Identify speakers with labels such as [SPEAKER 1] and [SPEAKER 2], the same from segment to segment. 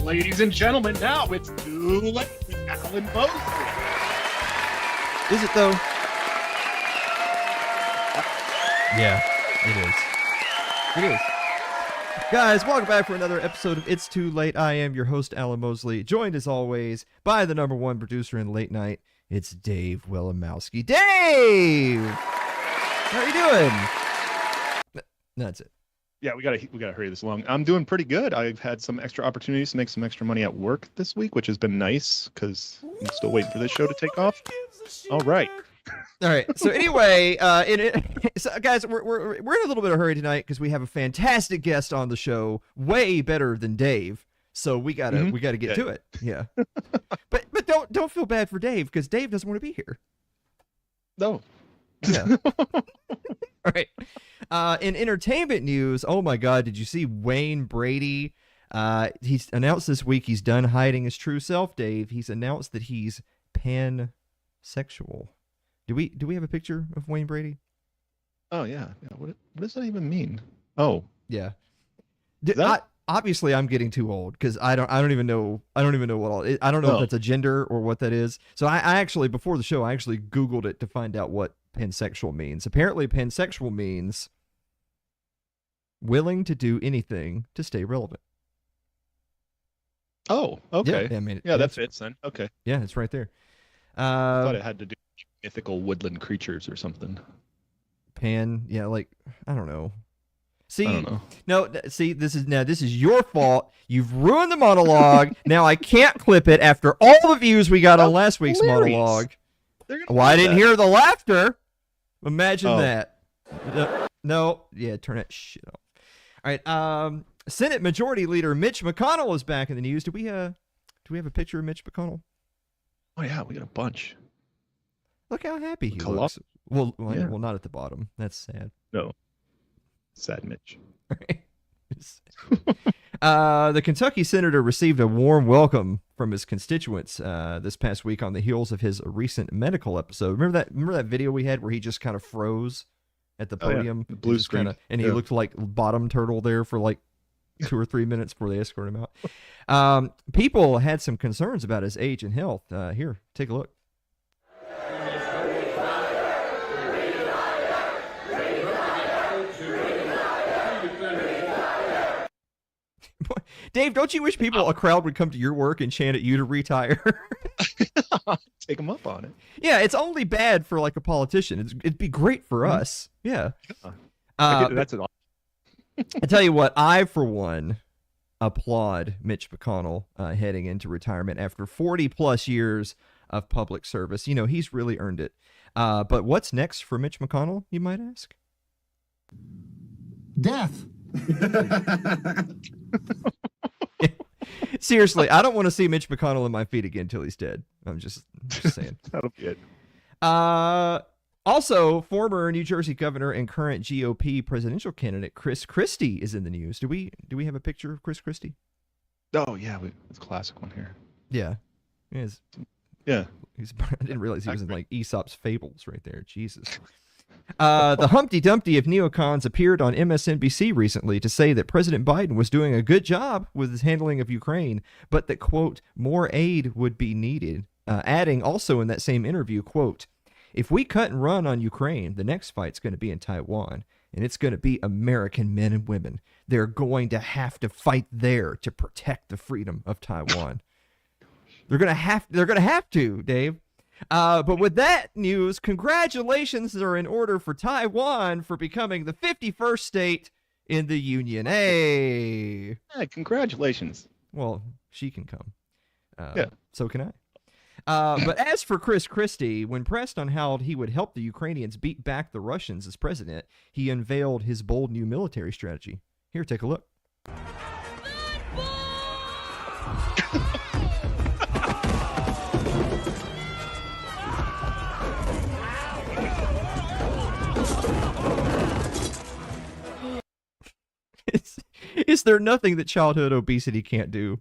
[SPEAKER 1] ladies and gentlemen, now it's Too Late with Alan Mosley.
[SPEAKER 2] Is it though? Yeah, it is. It is. Guys, welcome back for another episode of It's Too Late. I am your host, Alan Mosley, joined as always by the number one producer in late night. It's Dave Willimowski. Dave! How are you doing? That's it.
[SPEAKER 1] Yeah, we gotta hurry this along. I'm doing pretty good. I've had some extra opportunities to make some extra money at work this week, which has been nice because I'm still waiting for this show to take off. All right.
[SPEAKER 2] All right. So anyway, so guys, we're in a little bit of a hurry tonight because we have a fantastic guest on the show, way better than Dave. So we gotta get to it. Yeah. but don't feel bad for Dave because Dave doesn't want to be here.
[SPEAKER 1] No.
[SPEAKER 2] Yeah. All right. In entertainment news, oh my God, did you see Wayne Brady? He's announced this week he's done hiding his true self, Dave. He's announced that he's pansexual. Do we have a picture of Wayne Brady?
[SPEAKER 1] Oh yeah. What does that even mean? Oh
[SPEAKER 2] yeah. Obviously, I'm getting too old because I don't even know what I don't know if that's a gender or what that is. So I actually, before the show, I actually Googled it to find out what pansexual means. Apparently, pansexual means willing to do anything to stay relevant.
[SPEAKER 1] Oh, okay.
[SPEAKER 2] Yeah, I mean,
[SPEAKER 1] that fits then. Okay.
[SPEAKER 2] Yeah, it's right there.
[SPEAKER 1] I thought it had to do with mythical woodland creatures or something.
[SPEAKER 2] Yeah, like I don't know. See,
[SPEAKER 1] I don't know.
[SPEAKER 2] No, see, this is your fault. You've ruined the monologue. Now I can't clip it after all the views we got on last week's monologue. Well, I didn't hear the laughter. Imagine that. No, yeah, turn that shit off. All right, Senate Majority Leader Mitch McConnell is back in the news. Do we have a picture of Mitch McConnell?
[SPEAKER 1] Oh yeah, we got a bunch.
[SPEAKER 2] Look how happy he looks. Well, not at the bottom. That's sad.
[SPEAKER 1] No. Sad Mitch.
[SPEAKER 2] The Kentucky senator received a warm welcome from his constituents this past week on the heels of his recent medical episode. Remember that video we had where he just kind of froze at the podium?
[SPEAKER 1] The blue screen.
[SPEAKER 2] And he looked like bottom turtle there for like 2 or 3 minutes before they escorted him out. People had some concerns about his age and health. Here, take a look. Dave, don't you wish a crowd would come to your work and chant at you to retire?
[SPEAKER 1] Take them up on it.
[SPEAKER 2] Yeah, it's only bad for like a politician. It'd be great for us. Yeah.
[SPEAKER 1] That's an.
[SPEAKER 2] I tell you what, I for one applaud Mitch McConnell heading into retirement after 40 plus years of public service. You know, he's really earned it. But what's next for Mitch McConnell, you might ask?
[SPEAKER 3] Death.
[SPEAKER 2] Seriously, I don't want to see Mitch McConnell in my feet again until he's dead. I'm just saying.
[SPEAKER 1] That'll be it.
[SPEAKER 2] Also, former New Jersey governor and current GOP presidential candidate Chris Christie is in the news. Do we have a picture of Chris Christie?
[SPEAKER 1] Oh yeah, it's a classic one here.
[SPEAKER 2] Yeah.
[SPEAKER 1] Yeah.
[SPEAKER 2] I didn't realize he was in like Aesop's Fables right there. Jesus. The Humpty Dumpty of neocons appeared on MSNBC recently to say that President Biden was doing a good job with his handling of Ukraine, but that, quote, more aid would be needed. Adding also in that same interview, quote, if we cut and run on Ukraine, the next fight's going to be in Taiwan, and it's going to be American men and women. They're going to have to fight there to protect the freedom of Taiwan. They're going to have to, Dave. But with that news, congratulations are in order for Taiwan for becoming the 51st state in the Union. Hey!
[SPEAKER 1] Yeah, congratulations.
[SPEAKER 2] Well, she can come.
[SPEAKER 1] Yeah.
[SPEAKER 2] So can I. But as for Chris Christie, when pressed on how he would help the Ukrainians beat back the Russians as president, he unveiled his bold new military strategy. Here, take a look. Is there nothing that childhood obesity can't do?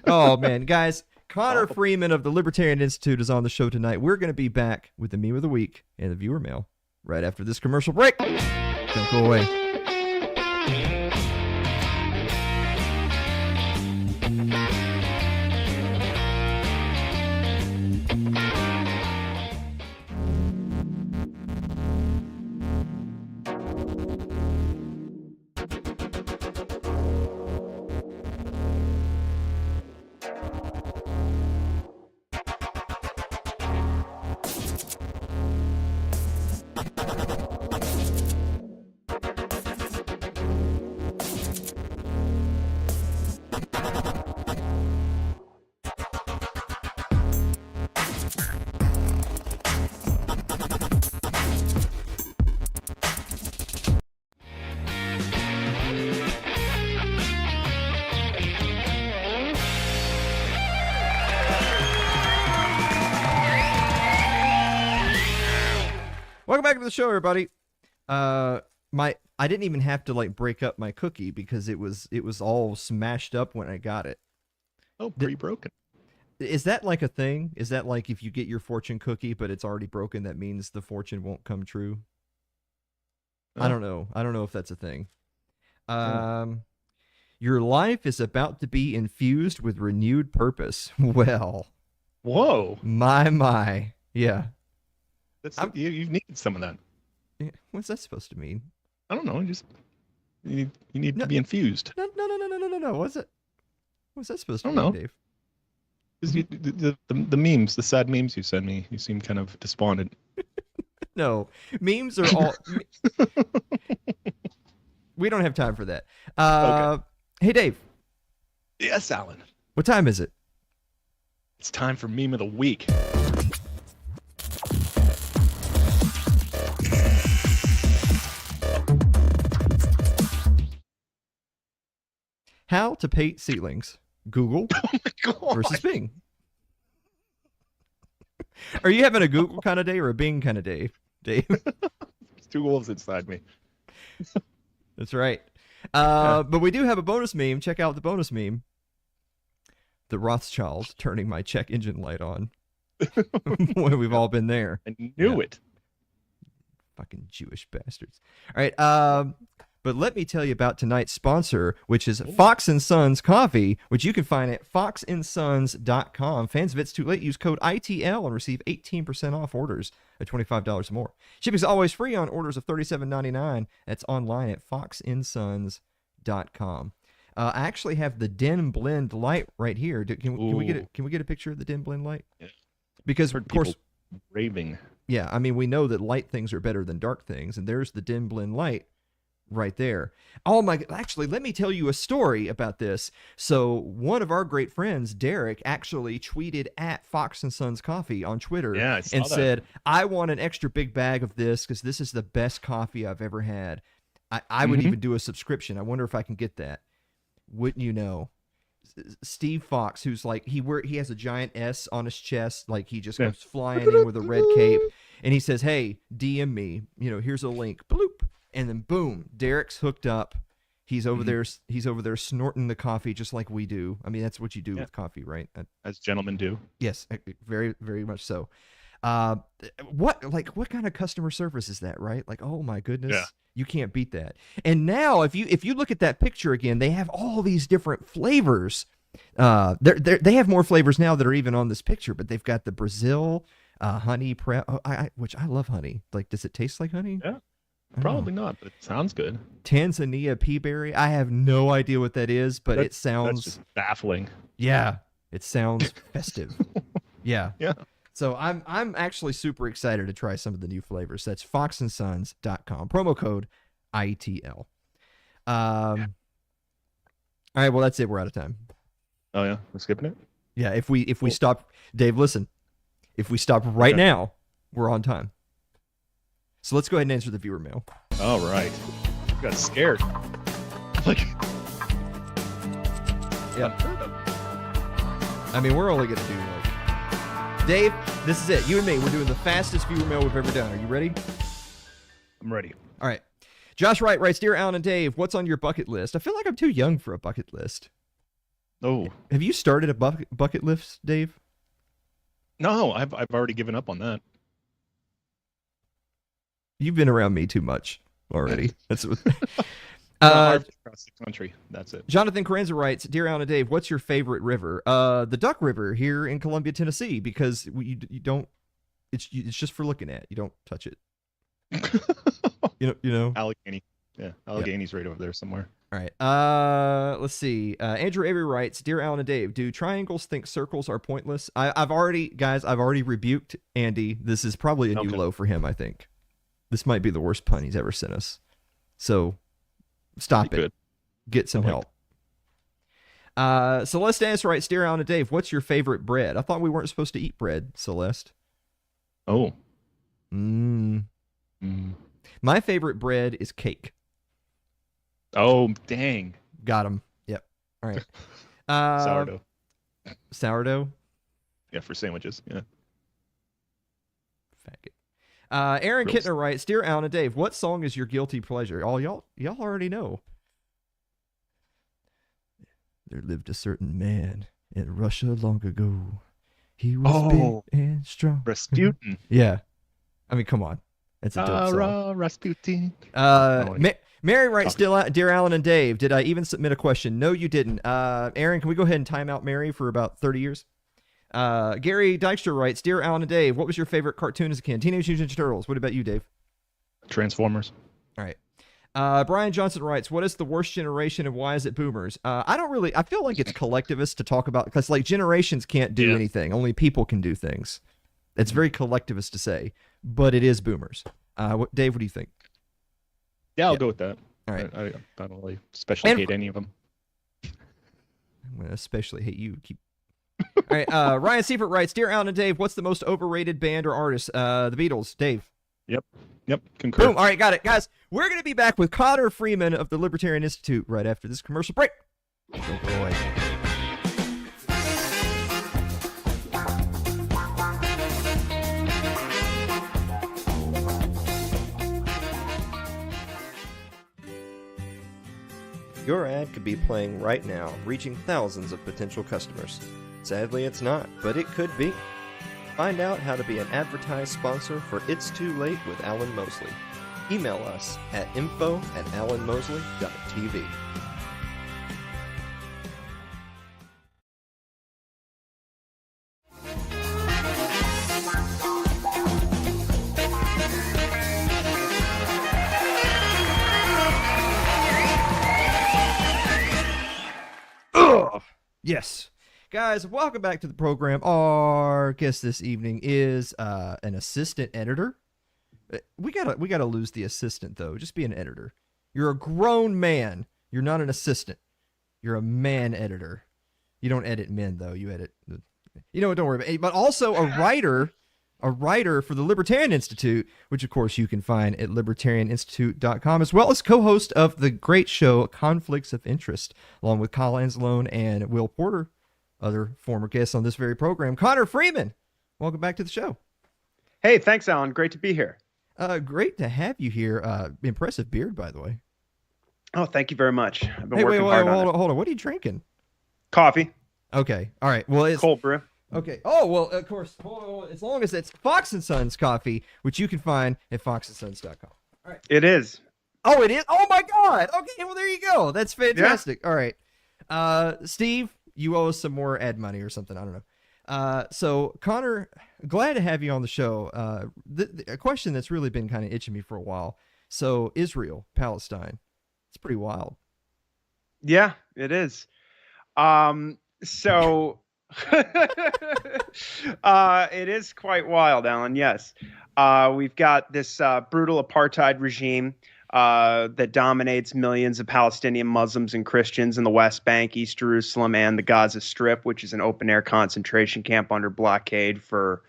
[SPEAKER 2] Oh, man. Guys, Connor Freeman of the Libertarian Institute is on the show tonight. We're going to be back with the Meme of the Week and the Viewer Mail right after this commercial break. Don't go away. Welcome back to the show, everybody. I didn't even have to like break up my cookie because it was all smashed up when I got it.
[SPEAKER 1] Oh, pre-broken.
[SPEAKER 2] Is that like a thing? Is that like if you get your fortune cookie but it's already broken, that means the fortune won't come true? I don't know. I don't know if that's a thing. Your life is about to be infused with renewed purpose. Well,
[SPEAKER 1] whoa,
[SPEAKER 2] my, yeah.
[SPEAKER 1] You've needed some of that.
[SPEAKER 2] What's that supposed to mean?
[SPEAKER 1] I don't know. You need to be infused.
[SPEAKER 2] No. What's that supposed to mean, Dave?
[SPEAKER 1] The memes, the sad memes you send me, you seem kind of despondent.
[SPEAKER 2] No, memes are all. We don't have time for that.
[SPEAKER 1] Okay.
[SPEAKER 2] Hey, Dave.
[SPEAKER 1] Yes, Alan.
[SPEAKER 2] What time is it?
[SPEAKER 1] It's time for meme of the week.
[SPEAKER 2] How to paint ceilings. Google versus Bing. Are you having a Google kind of day or a Bing kind of day, Dave?
[SPEAKER 1] There's two wolves inside me.
[SPEAKER 2] That's right. But we do have a bonus meme. Check out the bonus meme. The Rothschilds turning my check engine light on. When we've all been there.
[SPEAKER 1] I knew it.
[SPEAKER 2] Fucking Jewish bastards. All right. But let me tell you about tonight's sponsor, which is Fox & Sons Coffee, which you can find at foxandsons.com. Fans of It's Too Late, use code ITL and receive 18% off orders at $25 or more. Shipping is always free on orders of $37.99. That's online at foxandsons.com. I actually have the Den Blend light right here. Can we get a picture of the Den Blend light?
[SPEAKER 1] Yeah.
[SPEAKER 2] Because of course,
[SPEAKER 1] raving.
[SPEAKER 2] Yeah, I mean we know that light things are better than dark things, and there's the Den Blend light. Right there. Oh my, actually, let me tell you a story about this. So one of our great friends, Derek, actually tweeted at Fox & Sons Coffee on Twitter and said, I want an extra big bag of this because this is the best coffee I've ever had. I would even do a subscription. I wonder if I can get that. Wouldn't you know? Steve Fox, who's like, he has a giant S on his chest, like he just comes flying in with a red cape, and he says, hey, DM me, here's a link. Bloop. And then boom, Derek's hooked up. He's over there. He's over there snorting the coffee just like we do. I mean, that's what you do with coffee, right?
[SPEAKER 1] As gentlemen do.
[SPEAKER 2] Yes, very, very much so. What kind of customer service is that, right? Like, oh my goodness, you can't beat that. And now, if you look at that picture again, they have all these different flavors. They have more flavors now that are even on this picture. But they've got the Brazil honey which I love honey. Like, does it taste like honey?
[SPEAKER 1] Yeah. Probably not, but it sounds good.
[SPEAKER 2] Tanzania peaberry. I have no idea what that is, but it sounds
[SPEAKER 1] that's just baffling.
[SPEAKER 2] Yeah, it sounds festive. Yeah. So I'm actually super excited to try some of the new flavors. That's foxandsons.com. Promo code ITL. All right, well that's it. We're out of time.
[SPEAKER 1] Oh yeah, we're skipping it.
[SPEAKER 2] Yeah, if we stop, Dave, listen. If we stop right now, we're on time. So let's go ahead and answer the viewer mail.
[SPEAKER 1] All right. I got scared. Like,
[SPEAKER 2] yeah. I mean, we're only gonna do Dave, this is it. You and me, we're doing the fastest viewer mail we've ever done. Are you ready?
[SPEAKER 1] I'm ready.
[SPEAKER 2] All right. Josh Wright writes, Dear Alan and Dave, what's on your bucket list? I feel like I'm too young for a bucket list.
[SPEAKER 1] Oh.
[SPEAKER 2] Have you started a bucket list, Dave?
[SPEAKER 1] No, I've already given up on that.
[SPEAKER 2] You've been around me too much already. That's what.
[SPEAKER 1] Across the country. That's it.
[SPEAKER 2] Jonathan Carranza writes, Dear Alan and Dave, what's your favorite river? The Duck River here in Columbia, Tennessee, because you don't. It's just for looking at. You don't touch it. you know.
[SPEAKER 1] Allegheny. Yeah, Allegheny's right over there somewhere.
[SPEAKER 2] All right. Let's see. Andrew Avery writes, Dear Alan and Dave, do triangles think circles are pointless? I've already rebuked Andy. This is probably a new low for him, I think. This might be the worst pun he's ever sent us. So stop it.
[SPEAKER 1] Good.
[SPEAKER 2] Get some help. Celeste asks, right, Steer Alan and Dave, what's your favorite bread? I thought we weren't supposed to eat bread, Celeste.
[SPEAKER 1] Oh.
[SPEAKER 2] My favorite bread is cake.
[SPEAKER 1] Oh, dang.
[SPEAKER 2] Got him. Yep. All right.
[SPEAKER 1] Sourdough.
[SPEAKER 2] Sourdough?
[SPEAKER 1] Yeah, for sandwiches. Yeah.
[SPEAKER 2] Faggot. Aaron
[SPEAKER 1] Gross.
[SPEAKER 2] Kittner writes, Dear Alan and Dave, what song is your guilty pleasure? Oh, y'all already know. There lived a certain man in Russia long ago. He was big and strong.
[SPEAKER 1] Rasputin.
[SPEAKER 2] Yeah. I mean, come on. It's a dope song.
[SPEAKER 1] Rasputin.
[SPEAKER 2] Mary writes, Dear Alan and Dave, did I even submit a question? No, you didn't. Aaron, can we go ahead and time out Mary for about 30 years? Gary Dykstra writes, Dear Alan and Dave, what was your favorite cartoon as a kid? Teenage Mutant Ninja Turtles. What about you, Dave?
[SPEAKER 1] Transformers.
[SPEAKER 2] All right. Brian Johnson writes, what is the worst generation and why is it boomers? I feel like it's collectivist to talk about, because like generations can't do anything. Only people can do things. It's very collectivist to say, but it is boomers. Dave, what do you think?
[SPEAKER 1] Yeah, I'll go with that.
[SPEAKER 2] All right.
[SPEAKER 1] I don't really especially hate any of them.
[SPEAKER 2] I'm going to especially hate you. All right. Ryan Seifert writes, Dear Alan and Dave, what's the most overrated band or artist? The Beatles. Dave.
[SPEAKER 1] Yep. Concur.
[SPEAKER 2] Boom. All right. Got it. Guys, we're going to be back with Connor Freeman of the Libertarian Institute right after this commercial break. Oh, boy. Your ad could be playing right now, reaching thousands of potential customers. Sadly, it's not, but it could be. Find out how to be an advertised sponsor for It's Too Late with Alan Mosley. Email us at info@alanmosley.tv. Yes. Guys, welcome back to the program. Our guest this evening is an assistant editor. We gotta lose the assistant though. Just be an editor. You're a grown man. You're not an assistant. You're a man editor. You don't edit men though. You edit. You know what? Don't worry about it. But also a writer for the Libertarian Institute, which of course you can find at libertarianinstitute.com, as well as co-host of the great show Conflicts of Interest, along with Kyle Anzalone and Will Porter, other former guests on this very program. Connor Freeman, welcome back to the show.
[SPEAKER 3] Hey, thanks, Alan. Great to be here.
[SPEAKER 2] Great to have you here. Impressive beard, by the way.
[SPEAKER 3] Oh, thank you very much. I've been working hard on it.
[SPEAKER 2] Hold on. What are you drinking?
[SPEAKER 3] Coffee.
[SPEAKER 2] Okay. All right. Well, it's
[SPEAKER 3] cold brew.
[SPEAKER 2] Okay. Oh, well, of course, as long as it's Fox & Sons coffee, which you can find at foxandsons.com. All right.
[SPEAKER 3] It is.
[SPEAKER 2] Oh, it is? Oh, my God. Okay, well, there you go. That's fantastic. Yeah. All right. Steve, you owe us some more ad money or something. I don't know. So, Connor, glad to have you on the show. A question that's really been kind of itching me for a while. So, Israel, Palestine, it's pretty wild.
[SPEAKER 3] Yeah, it is. It is quite wild, Alan. Yes. We've got this brutal apartheid regime that dominates millions of Palestinian Muslims and Christians in the West Bank, East Jerusalem, and the Gaza Strip, which is an open-air concentration camp under blockade for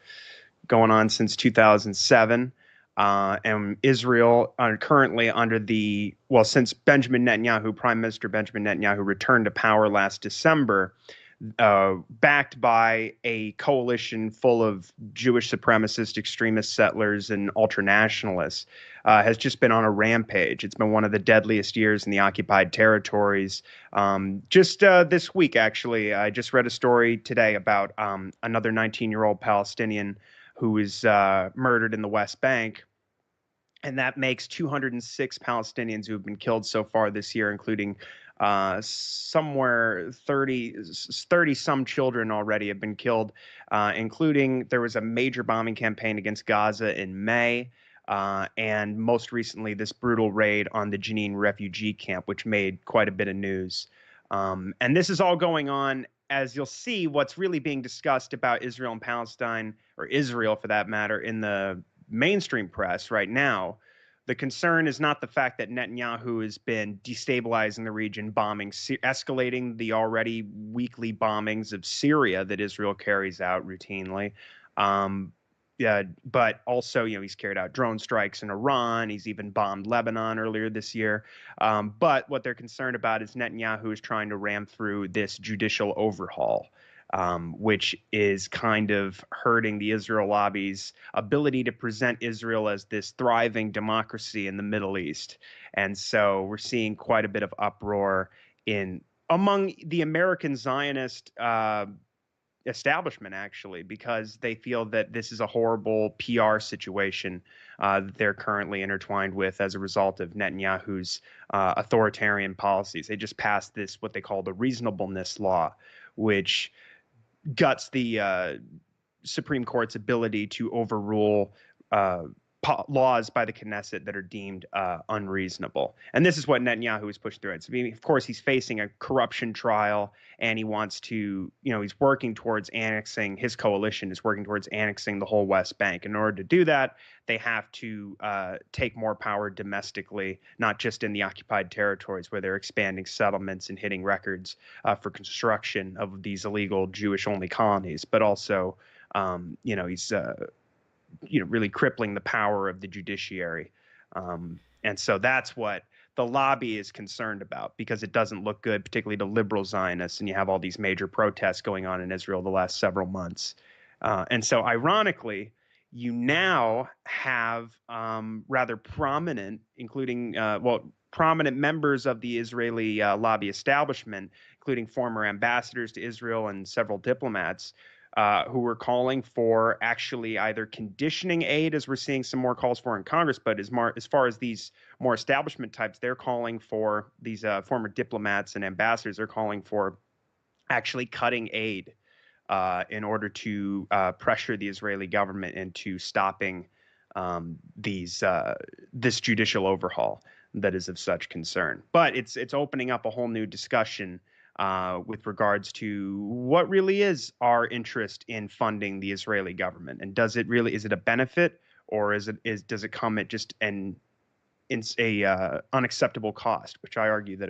[SPEAKER 3] going on since 2007. And Israel are currently under since Benjamin Netanyahu, Prime Minister Benjamin Netanyahu, returned to power last December, backed by a coalition full of Jewish supremacist, extremist settlers, and ultranationalists, has just been on a rampage. It's been one of the deadliest years in the occupied territories. This week, actually, I just read a story today about another 19-year-old Palestinian who was murdered in the West Bank. And that makes 206 Palestinians who have been killed so far this year, including somewhere 30 some children already have been killed, including there was a major bombing campaign against Gaza in May. And most recently, this brutal raid on the Jenin refugee camp, which made quite a bit of news. And this is all going on, as you'll see, what's really being discussed about Israel and Palestine, or Israel for that matter, in the mainstream press right now, The concern is not the fact that Netanyahu has been destabilizing the region, escalating the already weekly bombings of Syria that Israel carries out routinely. Yeah, but also, he's carried out drone strikes in Iran. He's even bombed Lebanon earlier this year. But what they're concerned about is Netanyahu is trying to ram through this judicial overhaul, which is kind of hurting the Israel lobby's ability to present Israel as this thriving democracy in the Middle East. And so we're seeing quite a bit of uproar among the American Zionist establishment, actually, because they feel that this is a horrible PR situation that they're currently intertwined with as a result of Netanyahu's authoritarian policies. They just passed this, what they call the reasonableness law, which guts the Supreme Court's ability to overrule laws by the Knesset that are deemed unreasonable. And this is what Netanyahu is pushed through. So, of course, he's facing a corruption trial, and he wants to, he's working towards annexing, his coalition is working towards annexing the whole West Bank. In order to do that, they have to take more power domestically, not just in the occupied territories where they're expanding settlements and hitting records for construction of these illegal Jewish-only colonies, but also, he's really crippling the power of the judiciary. And so that's what the lobby is concerned about, because it doesn't look good, particularly to liberal Zionists. And you have all these major protests going on in Israel the last several months. And so ironically, you now have rather prominent, including, prominent members of the Israeli lobby establishment, including former ambassadors to Israel and several diplomats, who were calling for actually either conditioning aid, as we're seeing some more calls for in Congress, but as far as these more establishment types, they're calling for, these former diplomats and ambassadors are calling for actually cutting aid in order to pressure the Israeli government into stopping this judicial overhaul that is of such concern. But it's opening up a whole new discussion with regards to what really is our interest in funding the Israeli government, and is it a benefit, or does it come at just an unacceptable cost, which I argue that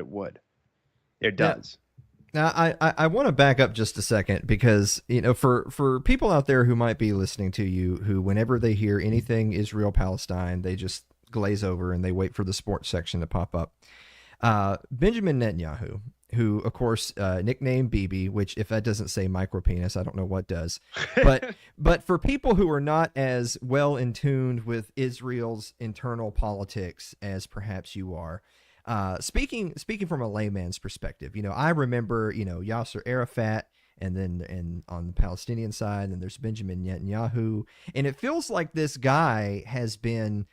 [SPEAKER 3] it does.
[SPEAKER 2] Now, I want to back up just a second, because, for people out there who might be listening to you, who whenever they hear anything Israel-Palestine, they just glaze over and they wait for the sports section to pop up. Benjamin Netanyahu, who, of course, nicknamed Bibi, which, if that doesn't say micropenis, I don't know what does. But for people who are not as well in tune with Israel's internal politics as perhaps you are, speaking from a layman's perspective, I remember, Yasser Arafat, and on the Palestinian side, and there's Benjamin Netanyahu, and it feels like this guy has been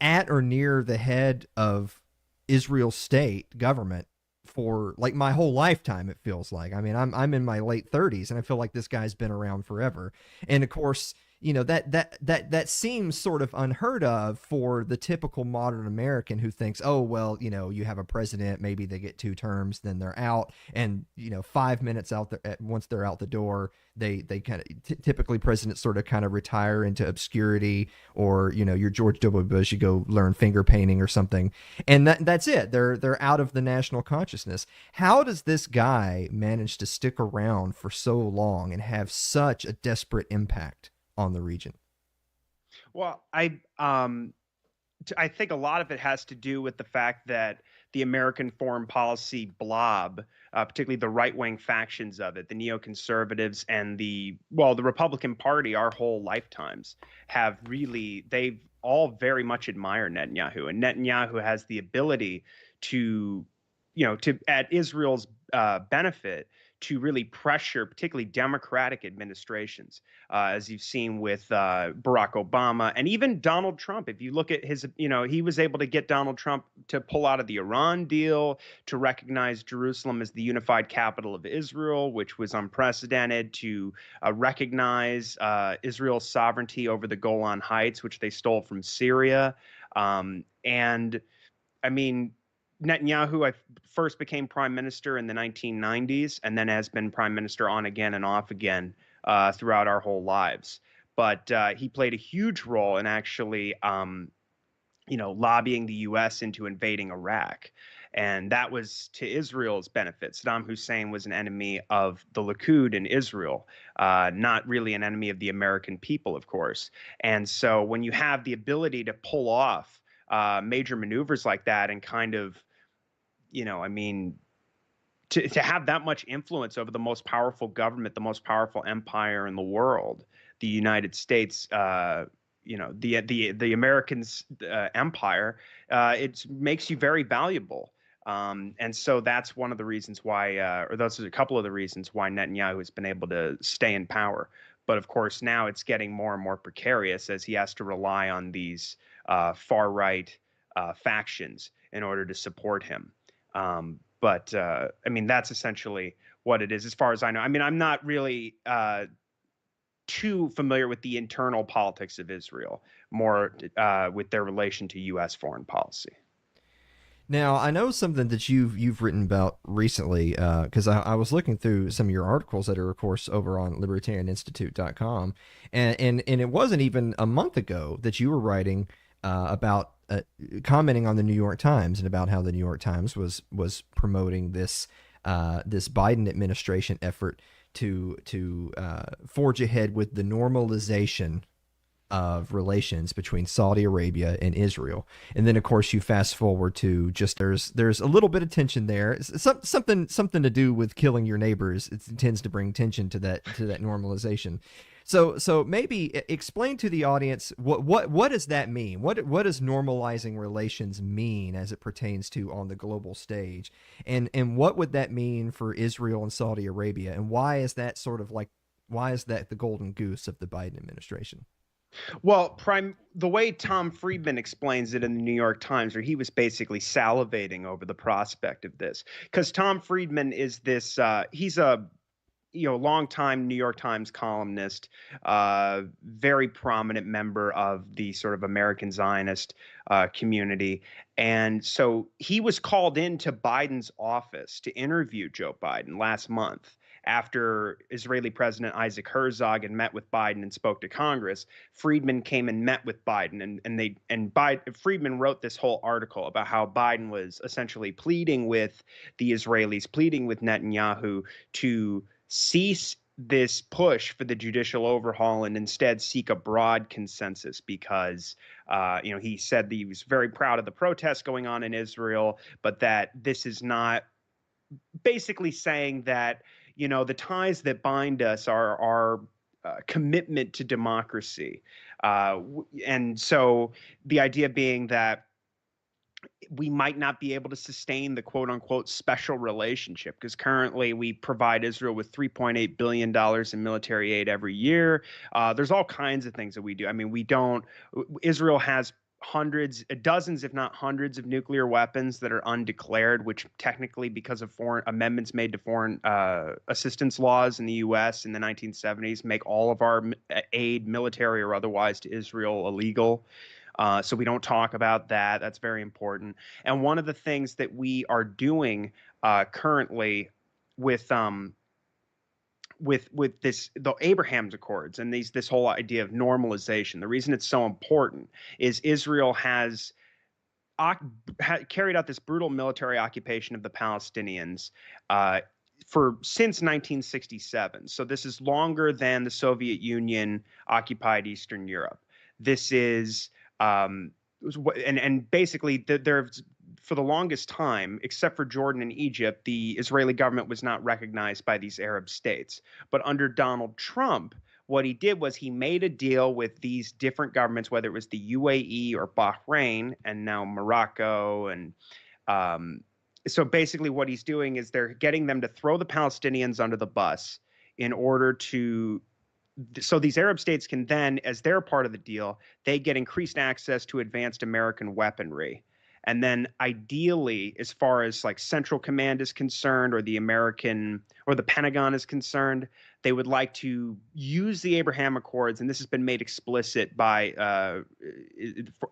[SPEAKER 2] at or near the head of Israel's state government for like my whole lifetime. It feels like, I'm in my late 30s, and I feel like this guy's been around forever. And of course, that seems sort of unheard of for the typical modern American who thinks, oh, well, you have a president, maybe they get 2 terms, then they're out. And, 5 minutes out there, once they're out the door, they kind of typically presidents sort of kind of retire into obscurity, or, you're George W. Bush, you go learn finger painting or something. And that's it. They're out of the national consciousness. How does this guy manage to stick around for so long and have such a desperate impact on the region?
[SPEAKER 3] Well, I think a lot of it has to do with the fact that the American foreign policy blob, particularly the right-wing factions of it, the neoconservatives and the Republican Party, our whole lifetimes, they've all very much admired Netanyahu. And Netanyahu has the ability to at Israel's benefit, to really pressure particularly Democratic administrations, as you've seen with Barack Obama and even Donald Trump. If you look at his, he was able to get Donald Trump to pull out of the Iran deal, to recognize Jerusalem as the unified capital of Israel, which was unprecedented, to recognize Israel's sovereignty over the Golan Heights, which they stole from Syria. Netanyahu first became prime minister in the 1990s, and then has been prime minister on again and off again throughout our whole lives. But he played a huge role in actually lobbying the U.S. into invading Iraq. And that was to Israel's benefit. Saddam Hussein was an enemy of the Likud in Israel, not really an enemy of the American people, of course. And so when you have the ability to pull off major maneuvers like that and kind of, I mean, to have that much influence over the most powerful government, the most powerful empire in the world, the United States, the Americans' empire, it makes you very valuable. And so that's one of the reasons why, or those are a couple of the reasons why Netanyahu has been able to stay in power. But of course, now it's getting more and more precarious as he has to rely on these far right factions in order to support him. But I mean, that's essentially what it is, as far as I know. I mean, I'm not really too familiar with the internal politics of Israel, more with their relation to U.S. foreign policy.
[SPEAKER 2] Now, I know something that you've written about recently, because I was looking through some of your articles that are, of course, over on libertarianinstitute.com, and it wasn't even a month ago that you were writing about commenting on the New York Times and about how the New York Times was promoting this Biden administration effort to forge ahead with the normalization of relations between Saudi Arabia and Israel. And then, of course, you fast forward to just there's a little bit of tension there. It's something to do with killing your neighbors. It tends to bring tension to that normalization. So maybe explain to the audience what does that mean? What does normalizing relations mean as it pertains to on the global stage? And what would that mean for Israel and Saudi Arabia? And why is that the golden goose of the Biden administration?
[SPEAKER 3] Well, the way Tom Friedman explains it in the New York Times, where he was basically salivating over the prospect of this, because Tom Friedman is this, he's a longtime New York Times columnist, very prominent member of the sort of American Zionist community. And so he was called into Biden's office to interview Joe Biden last month, after Israeli President Isaac Herzog had met with Biden and spoke to Congress. Friedman came and met with Biden, and Friedman wrote this whole article about how Biden was essentially pleading with the Israelis, pleading with Netanyahu to cease this push for the judicial overhaul and instead seek a broad consensus, because he said that he was very proud of the protests going on in Israel, but that this is not, basically saying that the ties that bind us are our commitment to democracy. And so the idea being that we might not be able to sustain the quote unquote special relationship, because currently we provide Israel with $3.8 billion in military aid every year. There's all kinds of things that we do. I mean, Israel has dozens, if not hundreds, of nuclear weapons that are undeclared, which technically, because of foreign amendments made to foreign assistance laws in the U.S. in the 1970s, make all of our aid, military or otherwise, to Israel illegal. So we don't talk about that. That's very important. And one of the things that we are doing currently with the Abraham's Accords and this whole idea of normalization, the reason it's so important is Israel has carried out this brutal military occupation of the Palestinians since 1967. So this is longer than the Soviet Union occupied Eastern Europe. This is and basically for the longest time, except for Jordan and Egypt, the Israeli government was not recognized by these Arab states. But under Donald Trump, what he did was he made a deal with these different governments, whether it was the UAE or Bahrain, and now Morocco. And so basically what he's doing is they're getting them to throw the Palestinians under the bus in order to so these Arab states can then, as they're part of the deal, they get increased access to advanced American weaponry. And then ideally, as far as like Central Command is concerned, or the Pentagon is concerned, they would like to use the Abraham Accords. And this has been made explicit by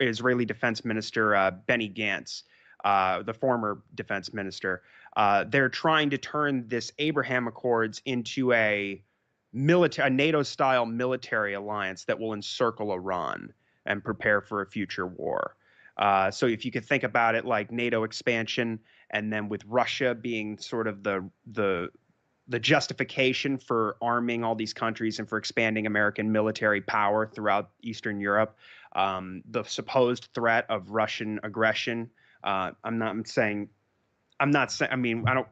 [SPEAKER 3] Israeli Defense Minister Benny Gantz, the former defense minister. They're trying to turn this Abraham Accords into a NATO-style military alliance that will encircle Iran and prepare for a future war. So if you could think about it like NATO expansion, and then with Russia being sort of the justification for arming all these countries and for expanding American military power throughout Eastern Europe, the supposed threat of Russian aggression. I'm not saying, I mean, I don't,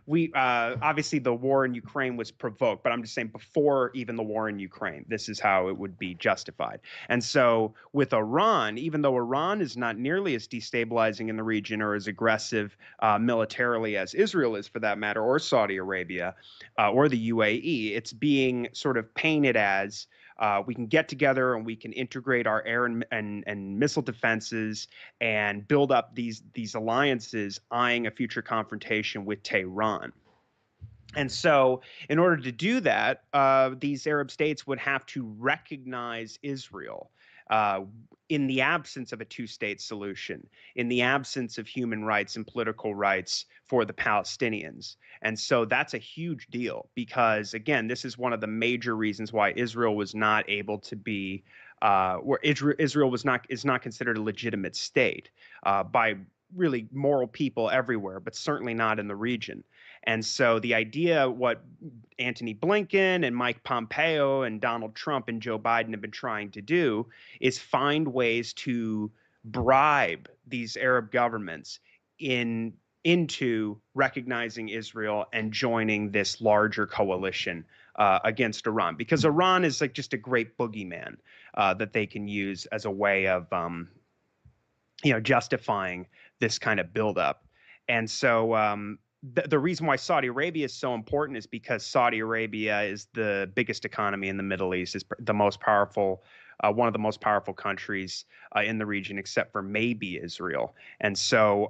[SPEAKER 3] we obviously the war in Ukraine was provoked, but I'm just saying before even the war in Ukraine, this is how it would be justified. And so with Iran, even though Iran is not nearly as destabilizing in the region or as aggressive militarily as Israel is, for that matter, or Saudi Arabia or the UAE, it's being sort of painted as we can get together and we can integrate our air and missile defenses and build up these alliances, eyeing a future confrontation with Tehran. And so, in order to do that, these Arab states would have to recognize Israel in the absence of a two-state solution, in the absence of human rights and political rights for the Palestinians. And so that's a huge deal because, again, this is one of the major reasons why Israel was not able to be, where Israel is not considered a legitimate state by really moral people everywhere, but certainly not in the region. And so the idea, what Antony Blinken and Mike Pompeo and Donald Trump and Joe Biden have been trying to do is find ways to bribe these Arab governments into recognizing Israel and joining this larger coalition against Iran, because Iran is like just a great boogeyman that they can use as a way of justifying this kind of buildup. And so the reason why Saudi Arabia is so important is because Saudi Arabia is the biggest economy in the Middle East, is the most powerful, one of the most powerful countries in the region, except for maybe Israel. And so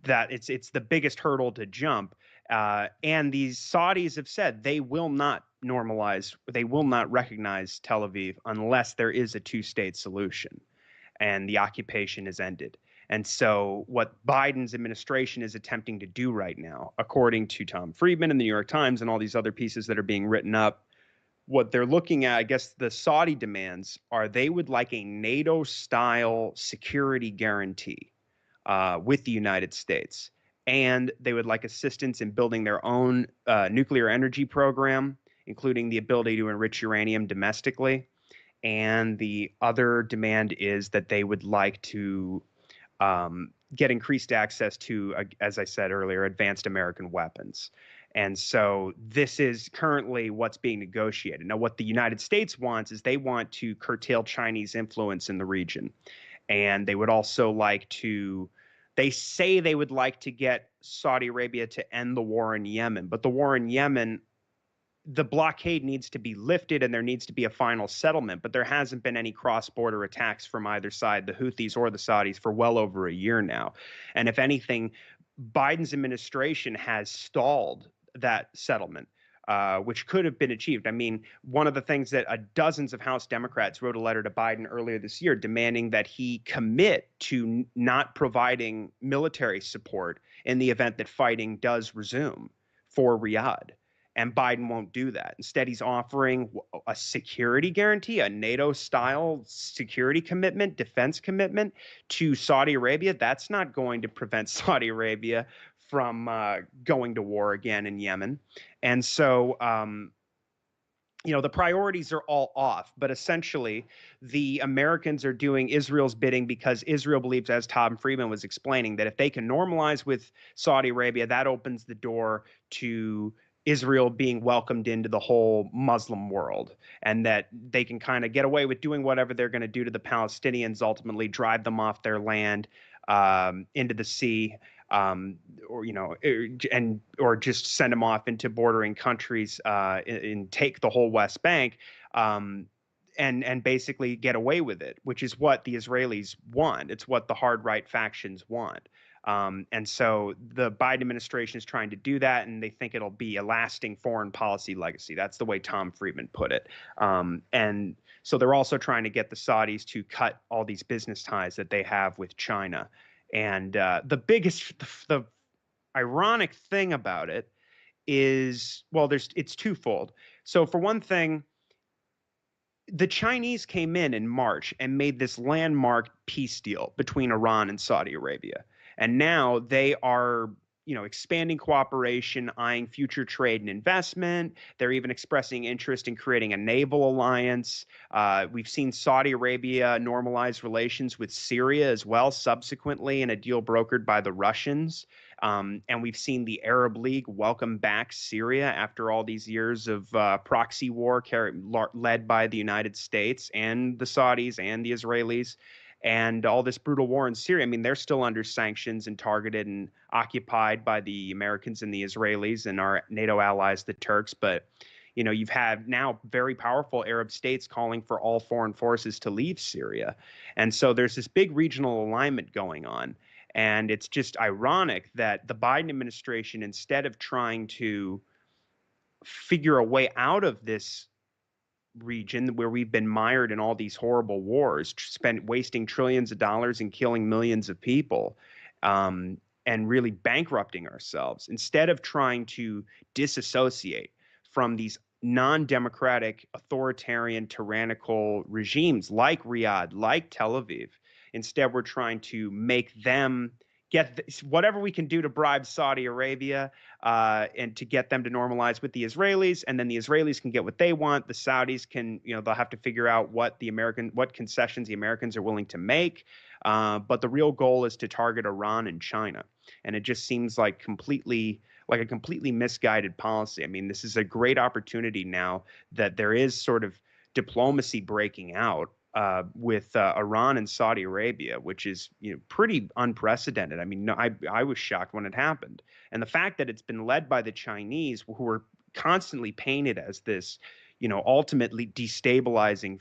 [SPEAKER 3] that it's the biggest hurdle to jump. And these Saudis have said they will not normalize, they will not recognize Tel Aviv unless there is a two-state solution and the occupation is ended. And so what Biden's administration is attempting to do right now, according to Tom Freeman and the New York Times and all these other pieces that are being written up, what they're looking at, I guess the Saudi demands are they would like a NATO-style security guarantee with the United States. And they would like assistance in building their own nuclear energy program, including the ability to enrich uranium domestically. And the other demand is that they would like to get increased access to, as I said earlier, advanced American weapons. And so this is currently what's being negotiated. Now, what the United States wants is they want to curtail Chinese influence in the region. And they would also like to, they say they would like to get Saudi Arabia to end the war in Yemen. But the war in Yemen, the blockade needs to be lifted and there needs to be a final settlement, but there hasn't been any cross-border attacks from either side, the Houthis or the Saudis, for well over a year now. And if anything, Biden's administration has stalled that settlement, which could have been achieved. I mean, one of the things that dozens of House Democrats wrote a letter to Biden earlier this year demanding that he commit to not providing military support in the event that fighting does resume for Riyadh. And Biden won't do that. Instead, he's offering a security guarantee, a NATO-style security commitment, defense commitment to Saudi Arabia. That's not going to prevent Saudi Arabia from going to war again in Yemen. And so, the priorities are all off. But essentially, the Americans are doing Israel's bidding because Israel believes, as Tom Freeman was explaining, that if they can normalize with Saudi Arabia, that opens the door to Israel being welcomed into the whole Muslim world, and that they can kind of get away with doing whatever they're going to do to the Palestinians, ultimately drive them off their land into the sea, or just send them off into bordering countries and take the whole West Bank. And basically get away with it, which is what the Israelis want. It's what the hard right factions want. And so the Biden administration is trying to do that, and they think it'll be a lasting foreign policy legacy. That's the way Tom Freeman put it. And so they're also trying to get the Saudis to cut all these business ties that they have with China. And the ironic thing about it is, well, it's twofold. So for one thing, the Chinese came in March and made this landmark peace deal between Iran and Saudi Arabia. And now they are, expanding cooperation, eyeing future trade and investment. They're even expressing interest in creating a naval alliance. We've seen Saudi Arabia normalize relations with Syria as well, subsequently, in a deal brokered by the Russians. And we've seen the Arab League welcome back Syria after all these years of proxy war led by the United States and the Saudis and the Israelis. And all this brutal war in Syria, I mean, they're still under sanctions and targeted and occupied by the Americans and the Israelis and our NATO allies, the Turks. But, you've had now very powerful Arab states calling for all foreign forces to leave Syria. And so there's this big regional alignment going on. And it's just ironic that the Biden administration, instead of trying to figure a way out of this region where we've been mired in all these horrible wars, wasting trillions of dollars and killing millions of people, and really bankrupting ourselves, instead of trying to disassociate from these non-democratic, authoritarian, tyrannical regimes like Riyadh, like Tel Aviv. Instead, we're trying to make them get whatever we can do to bribe Saudi Arabia and to get them to normalize with the Israelis, and then the Israelis can get what they want. The Saudis can, they'll have to figure out what concessions the Americans are willing to make. But the real goal is to target Iran and China, and it just seems like a completely misguided policy. I mean, this is a great opportunity now that there is sort of diplomacy breaking out with Iran and Saudi Arabia, which is pretty unprecedented. I mean, no, I was shocked when it happened, and the fact that it's been led by the Chinese, who are constantly painted as this, ultimately destabilizing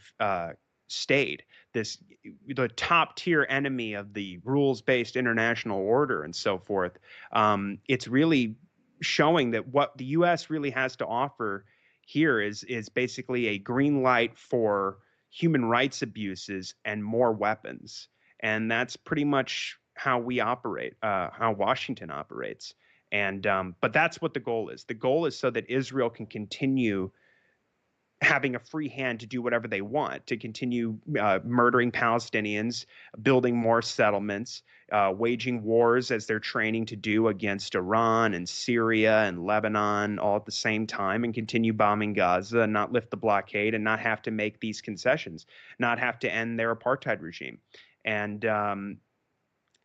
[SPEAKER 3] state, the top tier enemy of the rules-based international order and so forth. It's really showing that what the U.S. really has to offer here is basically a green light for human rights abuses and more weapons. And that's pretty much how we operate, how Washington operates. And but that's what the goal is. The goal is so that Israel can continue having a free hand to do whatever they want, to continue murdering Palestinians, building more settlements, waging wars as they're training to do against Iran and Syria and Lebanon all at the same time, and continue bombing Gaza and not lift the blockade and not have to make these concessions, not have to end their apartheid regime. And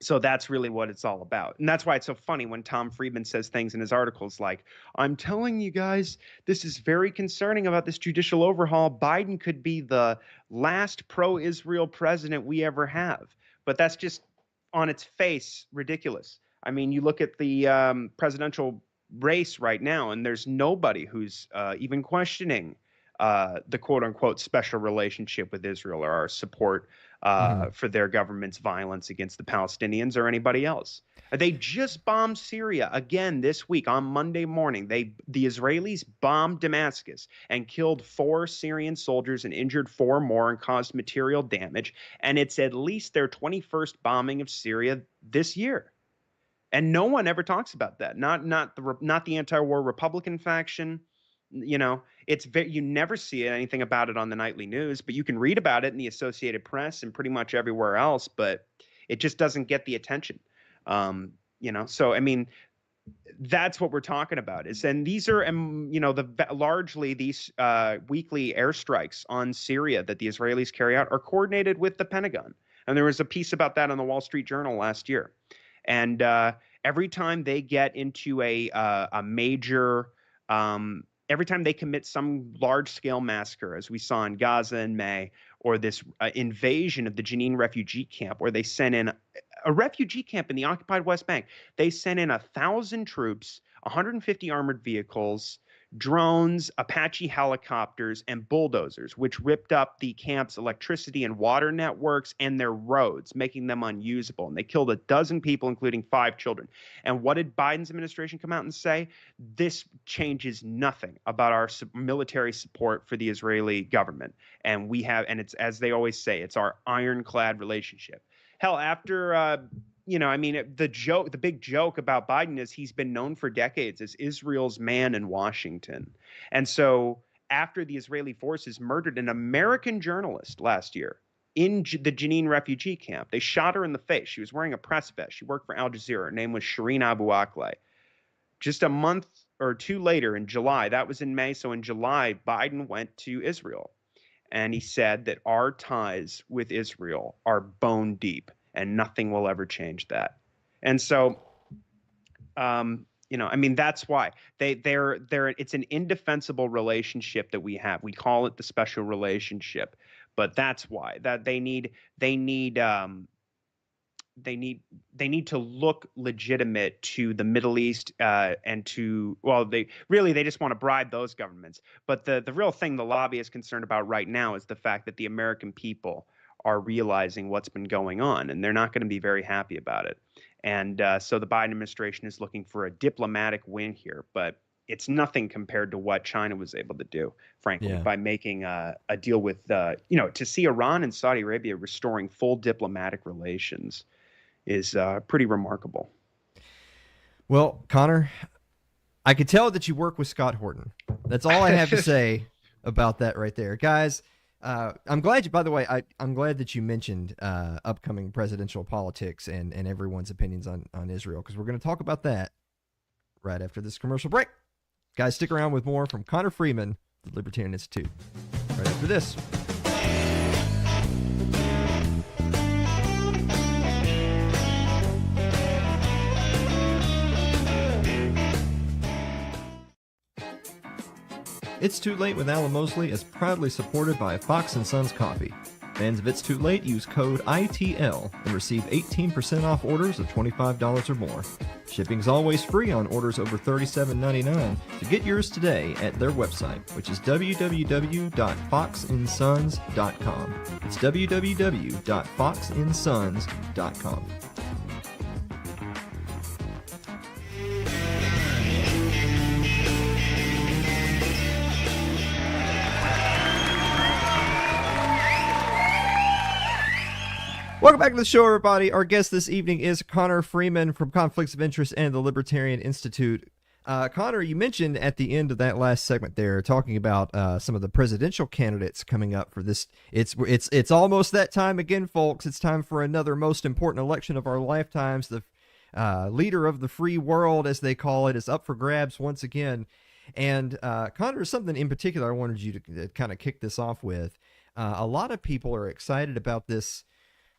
[SPEAKER 3] so that's really what it's all about. And that's why it's so funny when Tom Freeman says things in his articles like, I'm telling you guys, this is very concerning about this judicial overhaul. Biden could be the last pro-Israel president we ever have. But that's just on its face ridiculous. I mean, you look at the presidential race right now, and there's nobody who's even questioning the quote unquote special relationship with Israel or our support for their government's violence against the Palestinians or anybody else. They just bombed Syria again this week on Monday morning. The Israelis bombed Damascus and killed 4 Syrian soldiers and injured 4 more and caused material damage. And it's at least their 21st bombing of Syria this year. And no one ever talks about that. Not the anti-war Republican faction. You never see anything about it on the nightly news, but you can read about it in the Associated Press and pretty much everywhere else, but it just doesn't get the attention. So I mean, that's what we're talking about and these are, largely these weekly airstrikes on Syria that the Israelis carry out are coordinated with the Pentagon. And there was a piece about that on the Wall Street Journal last year. And every time they get into a major every time they commit some large-scale massacre, as we saw in Gaza in May, or this invasion of the Jenin refugee camp, where they sent in a refugee camp in the occupied West Bank, they sent in 1,000 troops, 150 armored vehicles, drones, Apache helicopters, and bulldozers, which ripped up the camp's electricity and water networks and their roads, making them unusable. And they killed 12 people, including 5 children. And what did Biden's administration come out and say? This changes nothing about our military support for the Israeli government. And it's, as they always say, it's our ironclad relationship. Hell, after the big joke about Biden is he's been known for decades as Israel's man in Washington. And so after the Israeli forces murdered an American journalist last year in the Jenin refugee camp. They shot her in the face. She was wearing a press vest. She worked for Al Jazeera. Her name was Shireen Abu Akleh. Just a month or two later, in July, that was in May, so in July, Biden went to Israel. And he said that our ties with Israel are bone deep, and nothing will ever change that. And so, I mean, that's why they're it's an indefensible relationship that we have. We call it the special relationship, but that's why that they need to look legitimate to the Middle East and to, well, they just want to bribe those governments. But the real thing the lobby is concerned about right now is the fact that the American people are realizing what's been going on, and they're not going to be very happy about it. And so the Biden administration is looking for a diplomatic win here, but it's nothing compared to what China was able to do, frankly, by making a deal with, to see Iran and Saudi Arabia restoring full diplomatic relations is pretty remarkable.
[SPEAKER 2] Well, Connor, I could tell that you work with Scott Horton. That's all I have to say about that right there. Guys, I'm glad by the way, I'm glad that you mentioned upcoming presidential politics and everyone's opinions on Israel, because we're going to talk about that right after this commercial break. Guys, stick around with more from Connor Freeman, the Libertarian Institute, right after this. It's Too Late with Alan Mosley is proudly supported by Fox & Sons Coffee. Fans of It's Too Late use code ITL and receive 18% off orders of $25 or more. Shipping's always free on orders over $37.99, so get yours today at their website, which is www.foxandsons.com. It's www.foxandsons.com. Welcome back to the show, everybody. Our guest this evening is Connor Freeman from Conflicts of Interest and the Libertarian Institute. Connor, you mentioned at the end of that last segment there, talking about some of the presidential candidates coming up for this. It's almost that time again, folks. It's time for another most important election of our lifetimes. The leader of the free world, as they call it, is up for grabs once again. And Connor, something in particular I wanted you to kind of kick this off with. A lot of people are excited about this.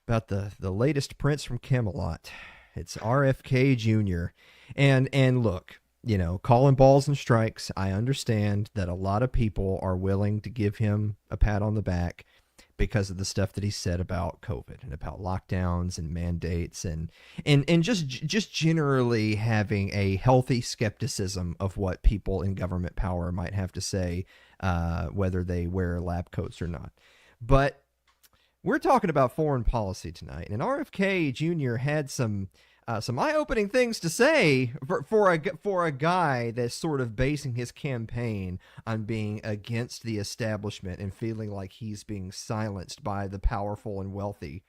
[SPEAKER 2] About the latest prince from Camelot. It's RFK Jr. And look, calling balls and strikes, I understand that a lot of people are willing to give him a pat on the back because of the stuff that he said about COVID and about lockdowns and mandates and just generally having a healthy skepticism of what people in government power might have to say, whether they wear lab coats or not. But we're talking about foreign policy tonight, and RFK Jr. had some eye-opening things to say for a guy that's sort of basing his campaign on being against the establishment and feeling like he's being silenced by the powerful and wealthy.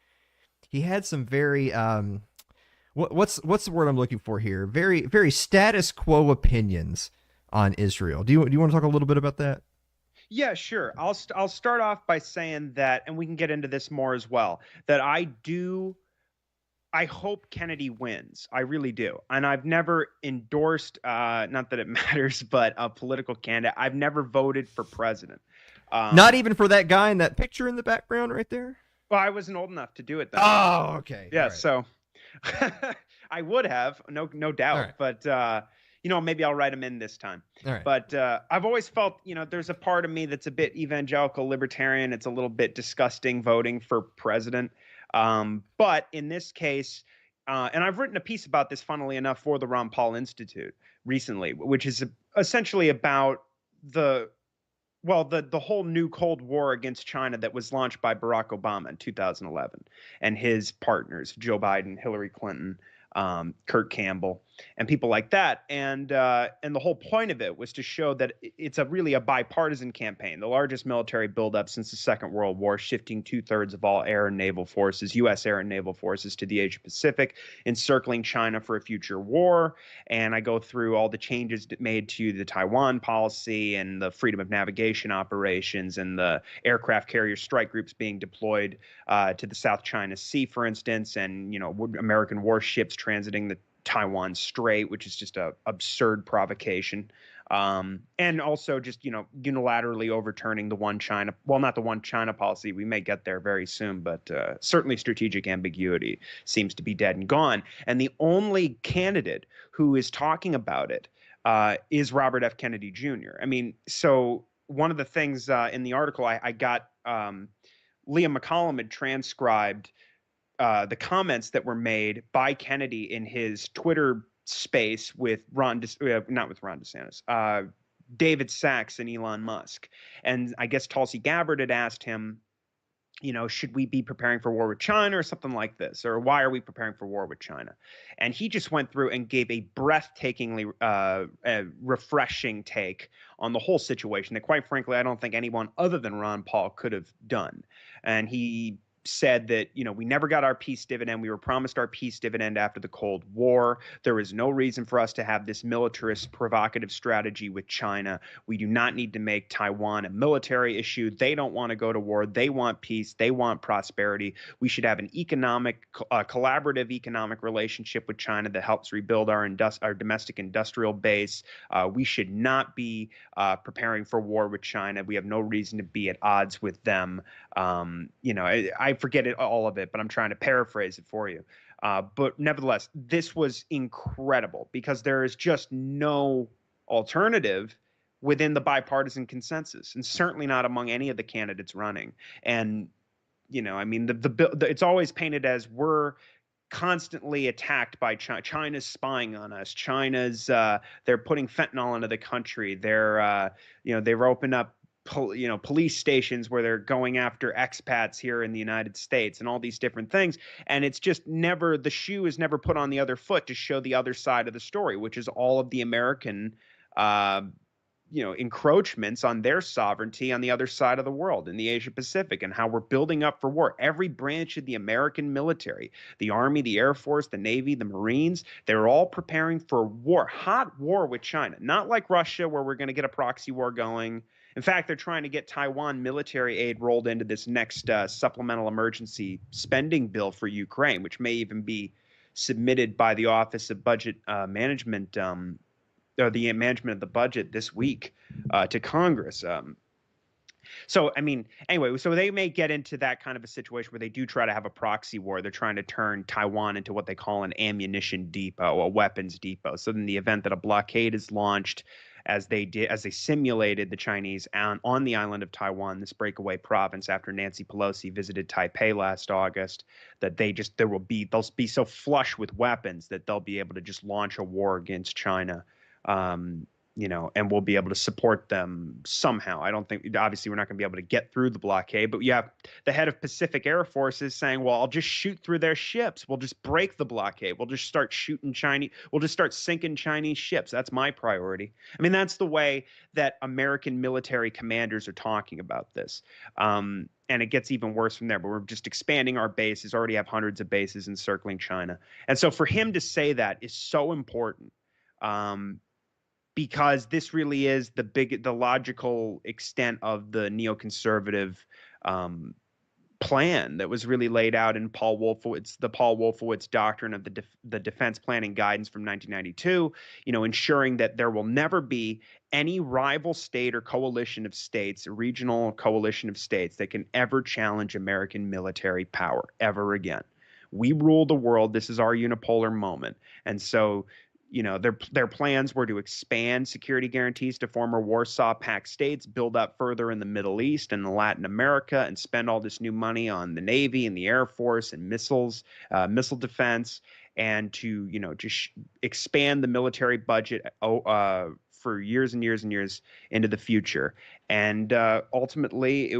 [SPEAKER 2] He had some very what's the word I'm looking for here? Very very status quo opinions on Israel. Do you want to talk a little bit about that?
[SPEAKER 3] Yeah, sure. I'll start off by saying that, and we can get into this more as well, that I hope Kennedy wins. I really do. And I've never endorsed, not that it matters, but a political candidate. I've never voted for president.
[SPEAKER 2] Not even for that guy in that picture in the background right there?
[SPEAKER 3] Well, I wasn't old enough to do it then.
[SPEAKER 2] Oh, okay.
[SPEAKER 3] Yeah,
[SPEAKER 2] right.
[SPEAKER 3] So I would have, no doubt.
[SPEAKER 2] Right.
[SPEAKER 3] But maybe I'll write them in this time.
[SPEAKER 2] All right.
[SPEAKER 3] But I've always felt, there's a part of me that's a bit evangelical libertarian. It's a little bit disgusting voting for president. But in this case, and I've written a piece about this, funnily enough, for the Ron Paul Institute recently, which is essentially about the whole new Cold War against China that was launched by Barack Obama in 2011 and his partners, Joe Biden, Hillary Clinton, Kurt Campbell. and people like that. And the whole point of it was to show that it's really a bipartisan campaign, the largest military buildup since the Second World War, shifting 2/3 of all air and naval forces, U.S. air and naval forces, to the Asia Pacific, encircling China for a future war. And I go through all the changes made to the Taiwan policy and the freedom of navigation operations and the aircraft carrier strike groups being deployed to the South China Sea, for instance, and American warships transiting the Taiwan Strait, which is just a absurd provocation. And also just, unilaterally overturning the one China, well, not the one China policy. We may get there very soon, but certainly strategic ambiguity seems to be dead and gone. And the only candidate who is talking about it is Robert F. Kennedy Jr. I mean, so one of the things in the article I got, Liam McCollum had transcribed the comments that were made by Kennedy in his Twitter space with not with Ron DeSantis, David Sachs and Elon Musk. And I guess Tulsi Gabbard had asked him, should we be preparing for war with China or something like this? Or why are we preparing for war with China? And he just went through and gave a breathtakingly refreshing take on the whole situation that, quite frankly, I don't think anyone other than Ron Paul could have done. And he said that, we never got our peace dividend. We were promised our peace dividend after the Cold War. There is no reason for us to have this militarist provocative strategy with China. We do not need to make Taiwan a military issue. They don't want to go to war. They want peace. They want prosperity. We should have an collaborative economic relationship with China that helps rebuild our domestic industrial base. We should not be preparing for war with China. We have no reason to be at odds with them. I forget all of it, but I'm trying to paraphrase it for you. But nevertheless, this was incredible because there is just no alternative within the bipartisan consensus, and certainly not among any of the candidates running. And, it's always painted as we're constantly attacked by China. China's spying on us. They're putting fentanyl into the country. They've opened up police stations where they're going after expats here in the United States and all these different things. And it's just the shoe is never put on the other foot to show the other side of the story, which is all of the American, encroachments on their sovereignty on the other side of the world in the Asia Pacific, and how we're building up for war. Every branch of the American military, the Army, the Air Force, the Navy, the Marines, they're all preparing for war, hot war with China. Not like Russia, where we're going to get a proxy war going. In fact, they're trying to get Taiwan military aid rolled into this next supplemental emergency spending bill for Ukraine, which may even be submitted by the Office of Budget Management, or the management of the budget this week to Congress. So they may get into that kind of a situation where they do try to have a proxy war. They're trying to turn Taiwan into what they call an ammunition depot, a weapons depot. So in the event that a blockade is launched, as they simulated the Chinese on the island of Taiwan, this breakaway province, after Nancy Pelosi visited Taipei last August, that they'll be so flush with weapons that they'll be able to just launch a war against China. And we'll be able to support them somehow. I don't think, obviously, we're not going to be able to get through the blockade, but you have the head of Pacific Air Forces saying, well, I'll just shoot through their ships. We'll just break the blockade. We'll just start we'll just start sinking Chinese ships. That's my priority. I mean, that's the way that American military commanders are talking about this. And it gets even worse from there, but we're just expanding our bases, already have hundreds of bases encircling China. And so for him to say that is so important. Because this really is the logical extent of the neoconservative plan that was really laid out in the Paul Wolfowitz doctrine of the defense planning guidance from 1992, ensuring that there will never be any rival state or coalition of states, a regional coalition of states, that can ever challenge American military power ever again. We rule the world. This is our unipolar moment. And so their plans were to expand security guarantees to former Warsaw Pact states, build up further in the Middle East and Latin America, and spend all this new money on the Navy and the Air Force and missile defense, and to just expand the military budget for years and years and years into the future. And ultimately,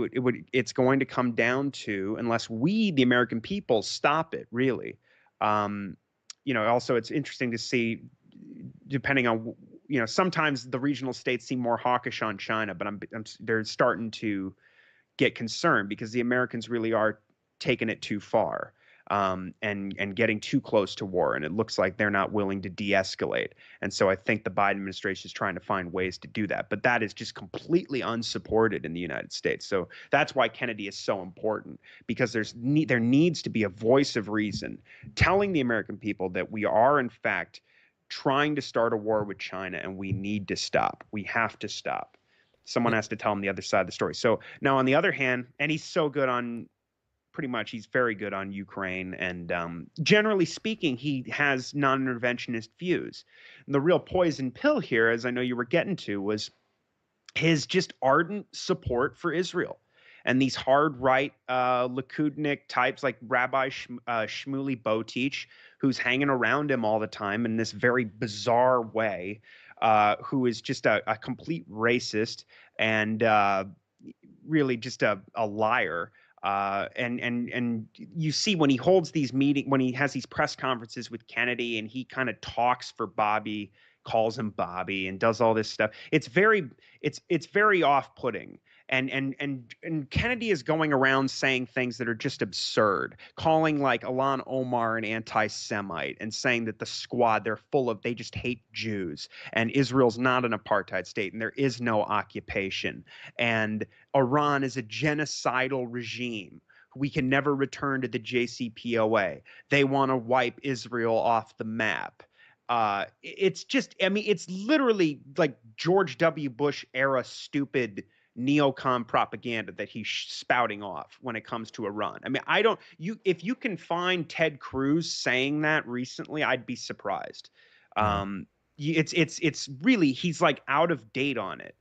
[SPEAKER 3] it's going to come down to, unless we, the American people, stop it, really. Also, it's interesting to see depending on, sometimes the regional states seem more hawkish on China, but they're starting to get concerned because the Americans really are taking it too far, and getting too close to war. And it looks like they're not willing to de-escalate. And so I think the Biden administration is trying to find ways to do that. But that is just completely unsupported in the United States. So that's why Kennedy is so important, because there needs to be a voice of reason telling the American people that we are, in fact, trying to start a war with China, and we need to stop. We have to stop. Someone has to tell him the other side of the story. So now, on the other hand, and he's so good on, pretty much, he's very good on Ukraine, and generally speaking, he has non-interventionist views. And the real poison pill here, as I know you were getting to, was his just ardent support for Israel. And these hard right Likudnik types like Rabbi Shmuley Boteach, who's hanging around him all the time in this very bizarre way, who is just a complete racist and really just a liar. And you see when he holds these when he has these press conferences with Kennedy, and he kind of talks for Bobby, calls him Bobby, and does all this stuff. It's very off-putting. And Kennedy is going around saying things that are just absurd, calling like Ilhan Omar an anti-Semite, and saying that the Squad, they just hate Jews, and Israel's not an apartheid state, and there is no occupation, and Iran is a genocidal regime. We can never return to the JCPOA. They want to wipe Israel off the map. It's just, it's literally like George W. Bush era stupid neocon propaganda that he's spouting off when it comes to Iran. If you can find Ted Cruz saying that recently, I'd be surprised. It's really, he's like out of date on it.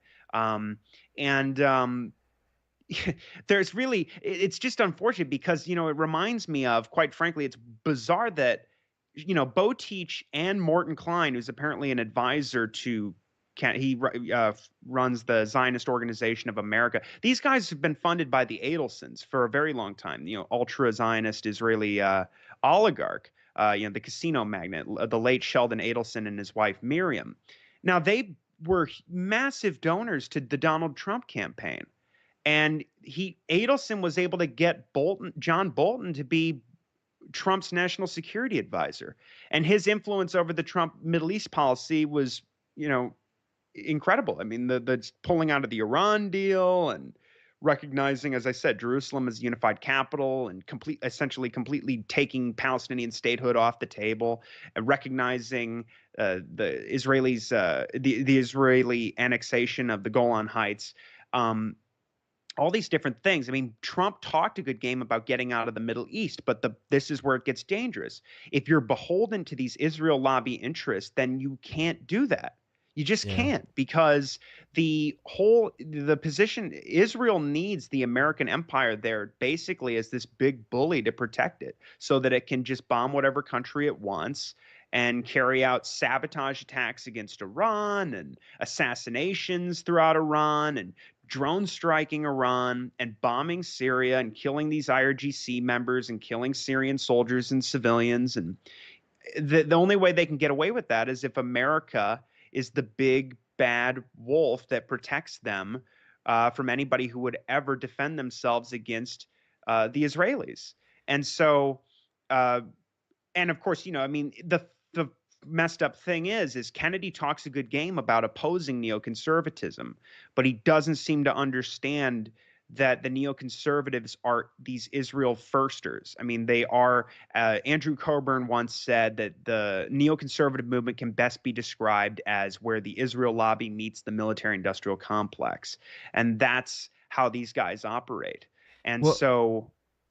[SPEAKER 3] There's really, it's just unfortunate because, it reminds me of, quite frankly, it's bizarre that, Boteach and Morton Klein, who's apparently an advisor to, he runs the Zionist Organization of America. These guys have been funded by the Adelsons for a very long time, ultra Zionist Israeli oligarch, the casino magnate, the late Sheldon Adelson and his wife Miriam. Now, they were massive donors to the Donald Trump campaign. And Adelson was able to get John Bolton to be Trump's national security advisor. And his influence over the Trump Middle East policy was, incredible. The pulling out of the Iran deal and recognizing, as I said, Jerusalem as a unified capital, and essentially completely taking Palestinian statehood off the table, and recognizing the Israelis, the Israeli annexation of the Golan Heights. All these different things. Trump talked a good game about getting out of the Middle East, but this is where it gets dangerous. If you're beholden to these Israel lobby interests, then you can't do that. You just can't, because the position, Israel needs the American empire there basically as this big bully to protect it, so that it can just bomb whatever country it wants and carry out sabotage attacks against Iran and assassinations throughout Iran and drone striking Iran and bombing Syria and killing these IRGC members and killing Syrian soldiers and civilians. And the only way they can get away with that is if America is the big bad wolf that protects them from anybody who would ever defend themselves against the Israelis. And so, and of course, the messed up thing is Kennedy talks a good game about opposing neoconservatism, but he doesn't seem to understand that the neoconservatives are these Israel firsters. They are, Andrew Coburn once said that the neoconservative movement can best be described as where the Israel lobby meets the military-industrial complex. And that's how these guys operate. And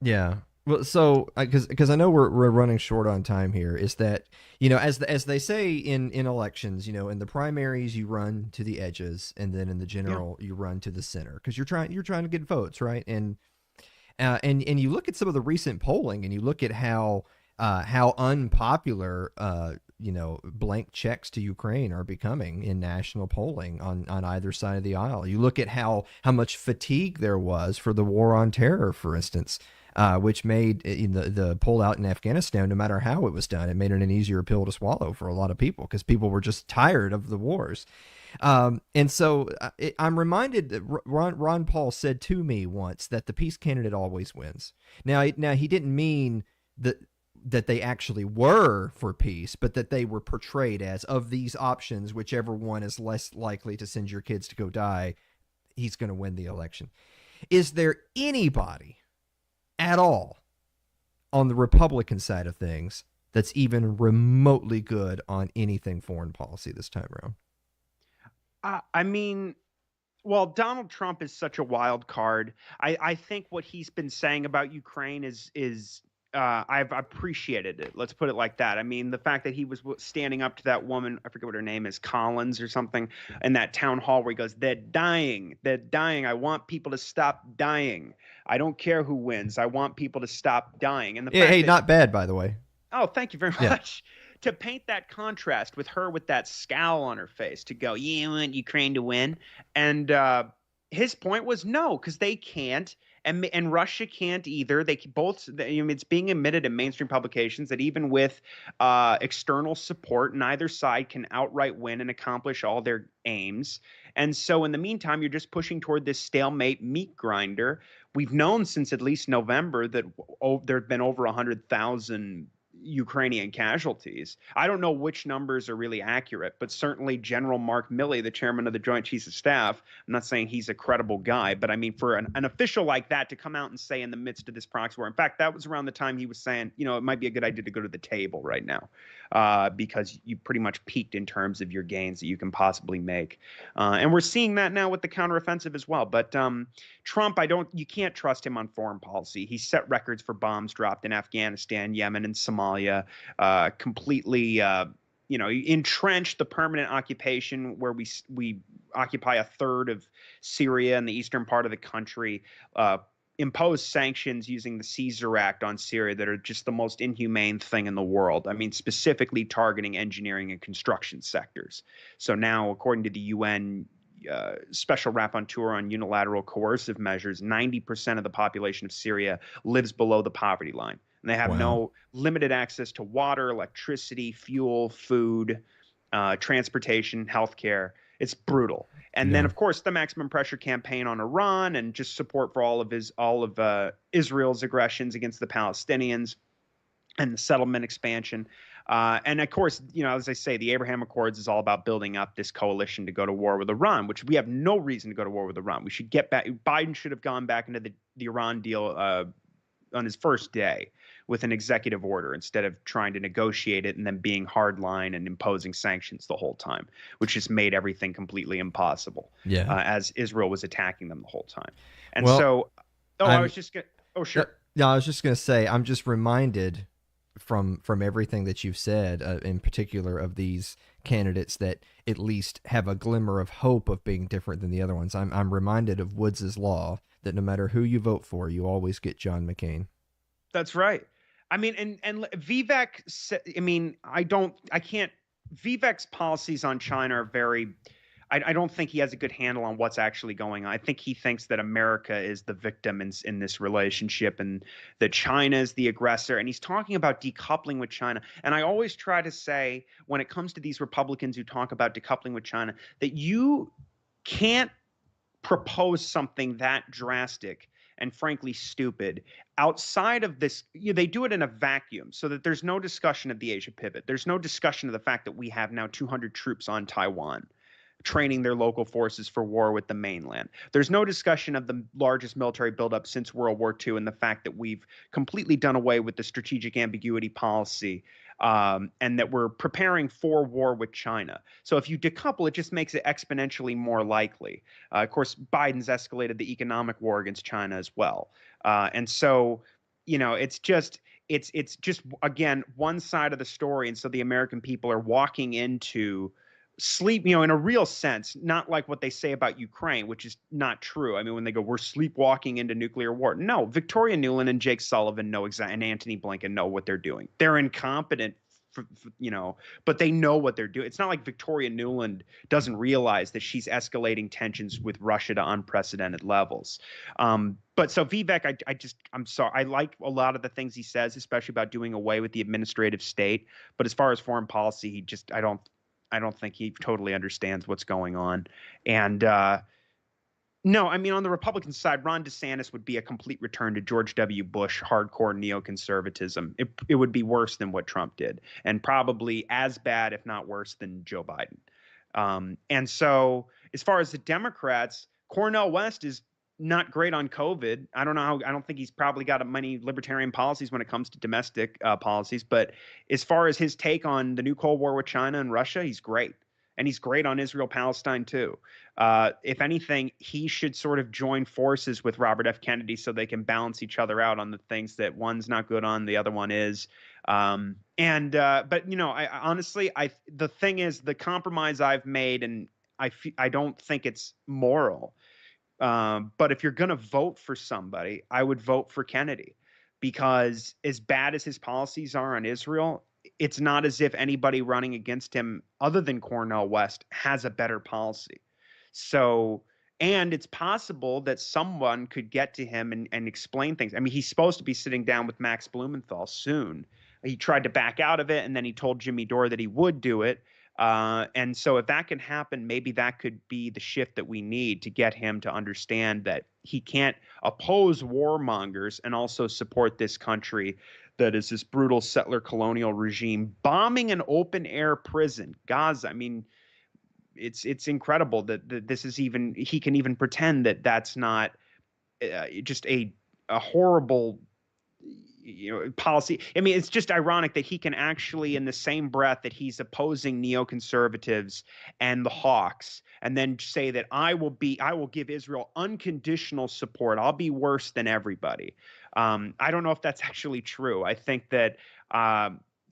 [SPEAKER 2] yeah. Well, so because I know we're running short on time here, is that as they say in elections, in the primaries you run to the edges, and then in the general you run to the center, because you're trying to get votes, right? And you look at some of the recent polling, and you look at how unpopular blank checks to Ukraine are becoming in national polling on either side of the aisle. You look at how much fatigue there was for the war on terror, for instance. which made the pullout in Afghanistan, no matter how it was done, it made it an easier pill to swallow for a lot of people because people were just tired of the wars. And so I'm reminded that Ron Paul said to me once that the peace candidate always wins. Now he didn't mean that they actually were for peace, but that they were portrayed as, of these options, whichever one is less likely to send your kids to go die, he's going to win the election. Is there anybody at all on the Republican side of things that's even remotely good on anything foreign policy this time around?
[SPEAKER 3] I mean, well, Donald Trump is such a wild card. I think what he's been saying about Ukraine is I've appreciated it. Let's put it like that. I mean, the fact that he was standing up to that woman, I forget what her name is, Collins or something, in that town hall where he goes, they're dying. They're dying. I want people to stop dying. I don't care who wins. I want people to stop dying. And
[SPEAKER 2] not bad, by the way.
[SPEAKER 3] Oh, thank you very much. To paint that contrast with her with that scowl on her face, to go, you want Ukraine to win? And his point was no, because they can't. And Russia can't either. They both. It's being admitted in mainstream publications that even with external support, neither side can outright win and accomplish all their aims. And so, in the meantime, you're just pushing toward this stalemate meat grinder. We've known since at least November that there have been over 100,000 Ukrainian casualties. I don't know which numbers are really accurate, but certainly General Mark Milley, the chairman of the Joint Chiefs of Staff, I'm not saying he's a credible guy, but I mean, for an official like that to come out and say in the midst of this proxy war, in fact, that was around the time he was saying, it might be a good idea to go to the table right now because you pretty much peaked in terms of your gains that you can possibly make. And we're seeing that now with the counteroffensive as well. But Trump, you can't trust him on foreign policy. He set records for bombs dropped in Afghanistan, Yemen, and Somalia, completely, entrenched the permanent occupation where we occupy a third of Syria and the eastern part of the country, imposed sanctions using the Caesar Act on Syria that are just the most inhumane thing in the world. I mean, specifically targeting engineering and construction sectors. So now, according to the UN, special rapporteur on unilateral coercive measures, 90% of the population of Syria lives below the poverty line. And they have no limited access to water, electricity, fuel, food, transportation, healthcare. It's brutal. And then, of course, the maximum pressure campaign on Iran and just support for all of Israel's aggressions against the Palestinians and the settlement expansion. And of course, as I say, the Abraham Accords is all about building up this coalition to go to war with Iran, which we have no reason to go to war with Iran. We should get back. Biden should have gone back into the Iran deal on his first day with an executive order instead of trying to negotiate it and then being hardline and imposing sanctions the whole time, which just made everything completely impossible. As Israel was attacking them the whole time. And I was just going to,
[SPEAKER 2] I was just going to say, I'm just reminded from everything that you've said, in particular of these candidates that at least have a glimmer of hope of being different than the other ones. I'm reminded of Woods's law that no matter who you vote for, you always get John McCain.
[SPEAKER 3] That's right. I mean, and Vivek, Vivek's policies on China are very, I don't think he has a good handle on what's actually going on. I think he thinks that America is the victim in this relationship and that China is the aggressor. And he's talking about decoupling with China. And I always try to say, when it comes to these Republicans who talk about decoupling with China, that you can't propose something that drastic and frankly stupid outside of this. They do it in a vacuum so that there's no discussion of the Asia pivot. There's no discussion of the fact that we have now 200 troops on Taiwan training their local forces for war with the mainland. There's no discussion of the largest military buildup since World War II and the fact that we've completely done away with the strategic ambiguity policy and that we're preparing for war with China. So if you decouple, it just makes it exponentially more likely. Of course, Biden's escalated the economic war against China as well. And so, it's just again, one side of the story. And so the American people are walking into sleep, in a real sense, not like what they say about Ukraine, which is not true. I mean, when they go, we're sleepwalking into nuclear war. No, Victoria Nuland and Jake Sullivan know exactly, and Antony Blinken know what they're doing. They're incompetent but they know what they're doing. It's not like Victoria Nuland doesn't realize that she's escalating tensions with Russia to unprecedented levels. But so Vivek, I'm sorry. I like a lot of the things he says, especially about doing away with the administrative state. But as far as foreign policy, I don't think he totally understands what's going on. And no, I mean, on the Republican side, Ron DeSantis would be a complete return to George W. Bush hardcore neoconservatism. It would be worse than what Trump did, and probably as bad, if not worse, than Joe Biden. And so as far as the Democrats, Cornel West is not great on COVID. I don't think he's probably got many libertarian policies when it comes to domestic policies. But as far as his take on the new Cold War with China and Russia, he's great. And he's great on Israel-Palestine, too. If anything, he should sort of join forces with Robert F. Kennedy so they can balance each other out on the things that one's not good on, the other one is. But, I honestly, the thing is, the compromise I've made, and I don't think it's moral. But if you're going to vote for somebody, I would vote for Kennedy, because as bad as his policies are on Israel, it's not as if anybody running against him other than Cornel West has a better policy. So, and it's possible that someone could get to him and explain things. I mean, he's supposed to be sitting down with Max Blumenthal soon. He tried to back out of it, and then he told Jimmy Dore that he would do it. And so if that can happen, maybe that could be the shift that we need to get him to understand that he can't oppose warmongers and also support this country that is this brutal settler colonial regime bombing an open air prison, Gaza. I mean, it's incredible that this is even, he can even pretend that that's not just a horrible policy. I mean, it's just ironic that he can actually, in the same breath that he's opposing neoconservatives and the hawks, and then say that I will give Israel unconditional support. I'll be worse than everybody. I don't know if that's actually true. I think that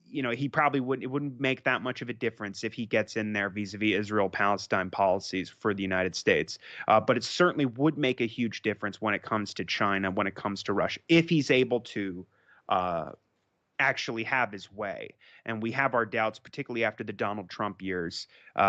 [SPEAKER 3] he probably wouldn't. It wouldn't make that much of a difference if he gets in there vis-a-vis Israel-Palestine policies for the United States. But it certainly would make a huge difference when it comes to China, when it comes to Russia, if he's able to actually have his way. And we have our doubts, particularly after the Donald Trump years,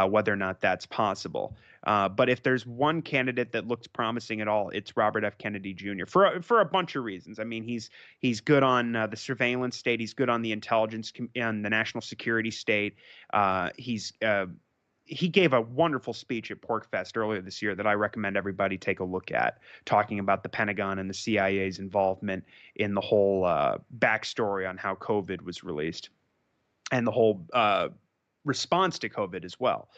[SPEAKER 3] whether or not that's possible. But if there's one candidate that looks promising at all, it's Robert F. Kennedy Jr. for a bunch of reasons. I mean, he's good on the surveillance state. He's good on the intelligence and the national security state. He gave a wonderful speech at PorcFest earlier this year that I recommend everybody take a look at, talking about the Pentagon and the CIA's involvement in the whole backstory on how COVID was released and the whole response to COVID as well.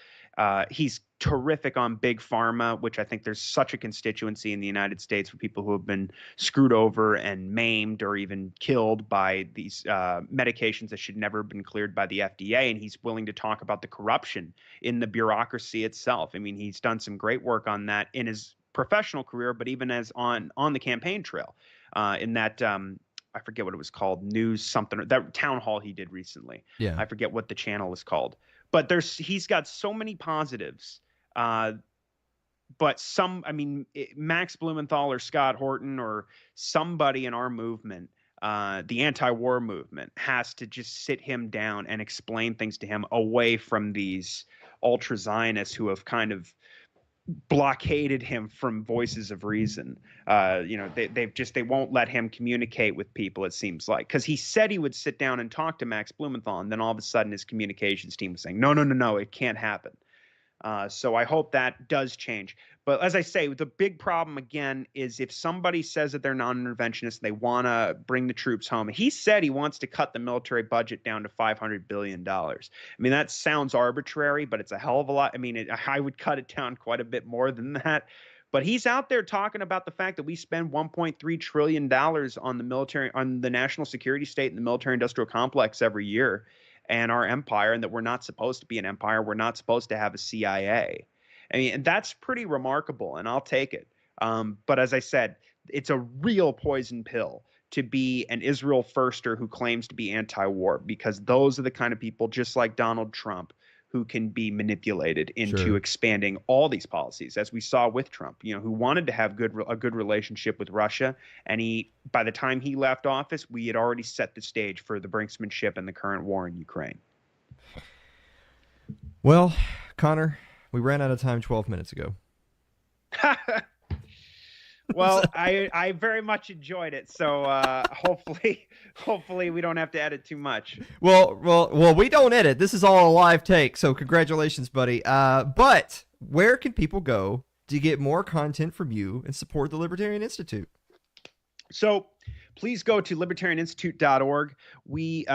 [SPEAKER 3] He's terrific on big pharma, which I think there's such a constituency in the United States for people who have been screwed over and maimed or even killed by these medications that should never have been cleared by the FDA. And he's willing to talk about the corruption in the bureaucracy itself. I mean, he's done some great work on that in his professional career, but even as on the campaign trail in that I forget what it was called, news something, that town hall he did recently.
[SPEAKER 2] Yeah.
[SPEAKER 3] I forget what the channel is called. But he's got so many positives. But Max Blumenthal or Scott Horton or somebody in our movement, the anti-war movement, has to just sit him down and explain things to him away from these ultra-Zionists who have kind of blockaded him from voices of reason. They won't let him communicate with people, it seems like, because he said he would sit down and talk to Max Blumenthal, and then all of a sudden his communications team was saying, no, it can't happen. So I hope that does change. But as I say, the big problem, again, is if somebody says that they're non-interventionist, they want to bring the troops home. He said he wants to cut the military budget down to $500 billion. I mean, that sounds arbitrary, but it's a hell of a lot. I mean, I would cut it down quite a bit more than that. But he's out there talking about the fact that we spend $1.3 trillion on the military, on the national security state and the military industrial complex every year, and our empire, and that we're not supposed to be an empire. We're not supposed to have a CIA. I mean, that's pretty remarkable, and I'll take it. But as I said, it's a real poison pill to be an Israel firster who claims to be anti-war, because those are the kind of people, just like Donald Trump, who can be manipulated into expanding all these policies, as we saw with Trump, who wanted to have a good relationship with Russia. And by the time he left office, we had already set the stage for the brinksmanship and the current war in Ukraine.
[SPEAKER 2] Well, Connor, we ran out of time 12 minutes ago.
[SPEAKER 3] Well, I very much enjoyed it, so hopefully we don't have to edit too much.
[SPEAKER 2] Well, we don't edit. This is all a live take, so congratulations, buddy. But where can people go to get more content from you and support the Libertarian Institute?
[SPEAKER 3] So please go to libertarianinstitute.org. We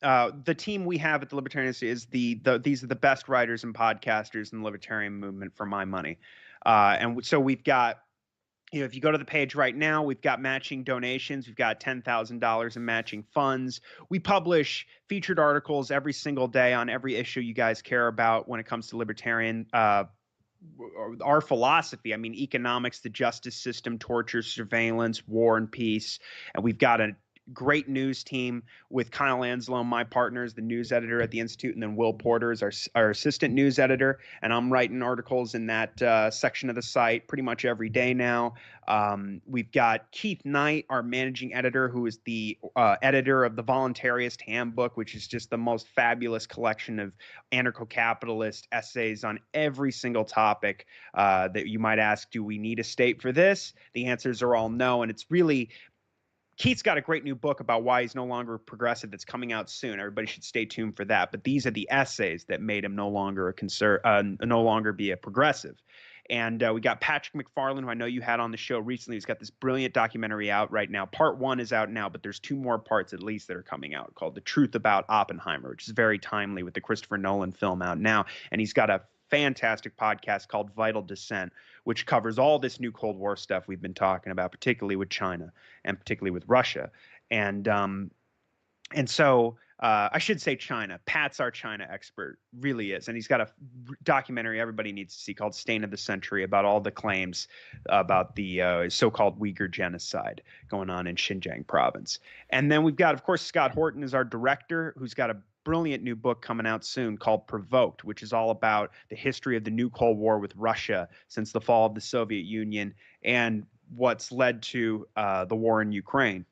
[SPEAKER 3] the team we have at the Libertarian Institute is these are the best writers and podcasters in the libertarian movement for my money. And so we've got, if you go to the page right now, we've got matching donations. We've got $10,000 in matching funds. We publish featured articles every single day on every issue you guys care about when it comes to libertarian, our philosophy. I mean, economics, the justice system, torture, surveillance, war and peace. And we've got a great news team with Kyle Anslow, my partner, is the news editor at the Institute, and then Will Porter is our assistant news editor. And I'm writing articles in that section of the site pretty much every day now. We've got Keith Knight, our managing editor, who is the editor of the Voluntarist Handbook, which is just the most fabulous collection of anarcho-capitalist essays on every single topic that you might ask, do we need a state for this? The answers are all no, and it's really Keith's got a great new book about why he's no longer a progressive that's coming out soon. Everybody should stay tuned for that. But these are the essays that made him no longer be a progressive. And we got Patrick McFarland, who I know you had on the show recently. He's got this brilliant documentary out right now. Part 1 is out now, but there's 2 more parts at least that are coming out called The Truth About Oppenheimer, which is very timely with the Christopher Nolan film out now. And he's got a fantastic podcast called Vital Dissent, which covers all this new Cold War stuff we've been talking about, particularly with China and particularly with Russia. And so I should say China. Pat's our China expert, really is. And he's got a documentary everybody needs to see called Stain of the Century about all the claims about the so-called Uyghur genocide going on in Xinjiang province. And then we've got, of course, Scott Horton is our director, who's got a brilliant new book coming out soon called Provoked, which is all about the history of the new Cold War with Russia since the fall of the Soviet Union and what's led to the war in Ukraine.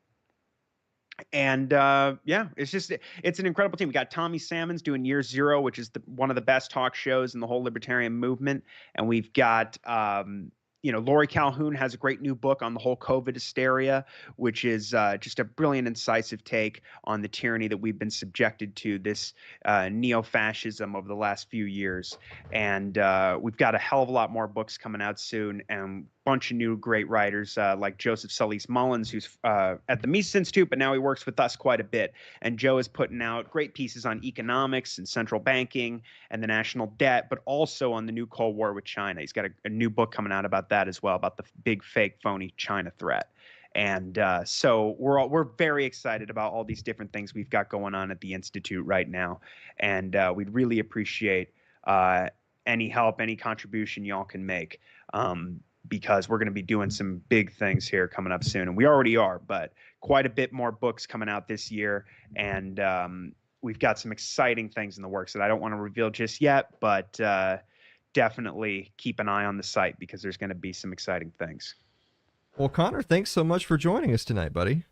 [SPEAKER 3] And yeah, it's an incredible team. We got Tommy Salmons doing Year Zero, which is one of the best talk shows in the whole libertarian movement. And we've got Lori Calhoun has a great new book on the whole COVID hysteria, which is just a brilliant, incisive take on the tyranny that we've been subjected to, this neo-fascism over the last few years. And we've got a hell of a lot more books coming out soon, and bunch of new great writers like Joseph Solis Mullins, who's at the Mises Institute, but now he works with us quite a bit. And Joe is putting out great pieces on economics and central banking and the national debt, but also on the new Cold War with China. He's got a new book coming out about that as well, about the big, fake, phony China threat. And so we're very excited about all these different things we've got going on at the Institute right now. And we'd really appreciate any help, any contribution y'all can make. Because we're going to be doing some big things here coming up soon. And we already are, but quite a bit more books coming out this year. And we've got some exciting things in the works that I don't want to reveal just yet, but definitely keep an eye on the site because there's going to be some exciting things.
[SPEAKER 2] Well, Connor, thanks so much for joining us tonight, buddy.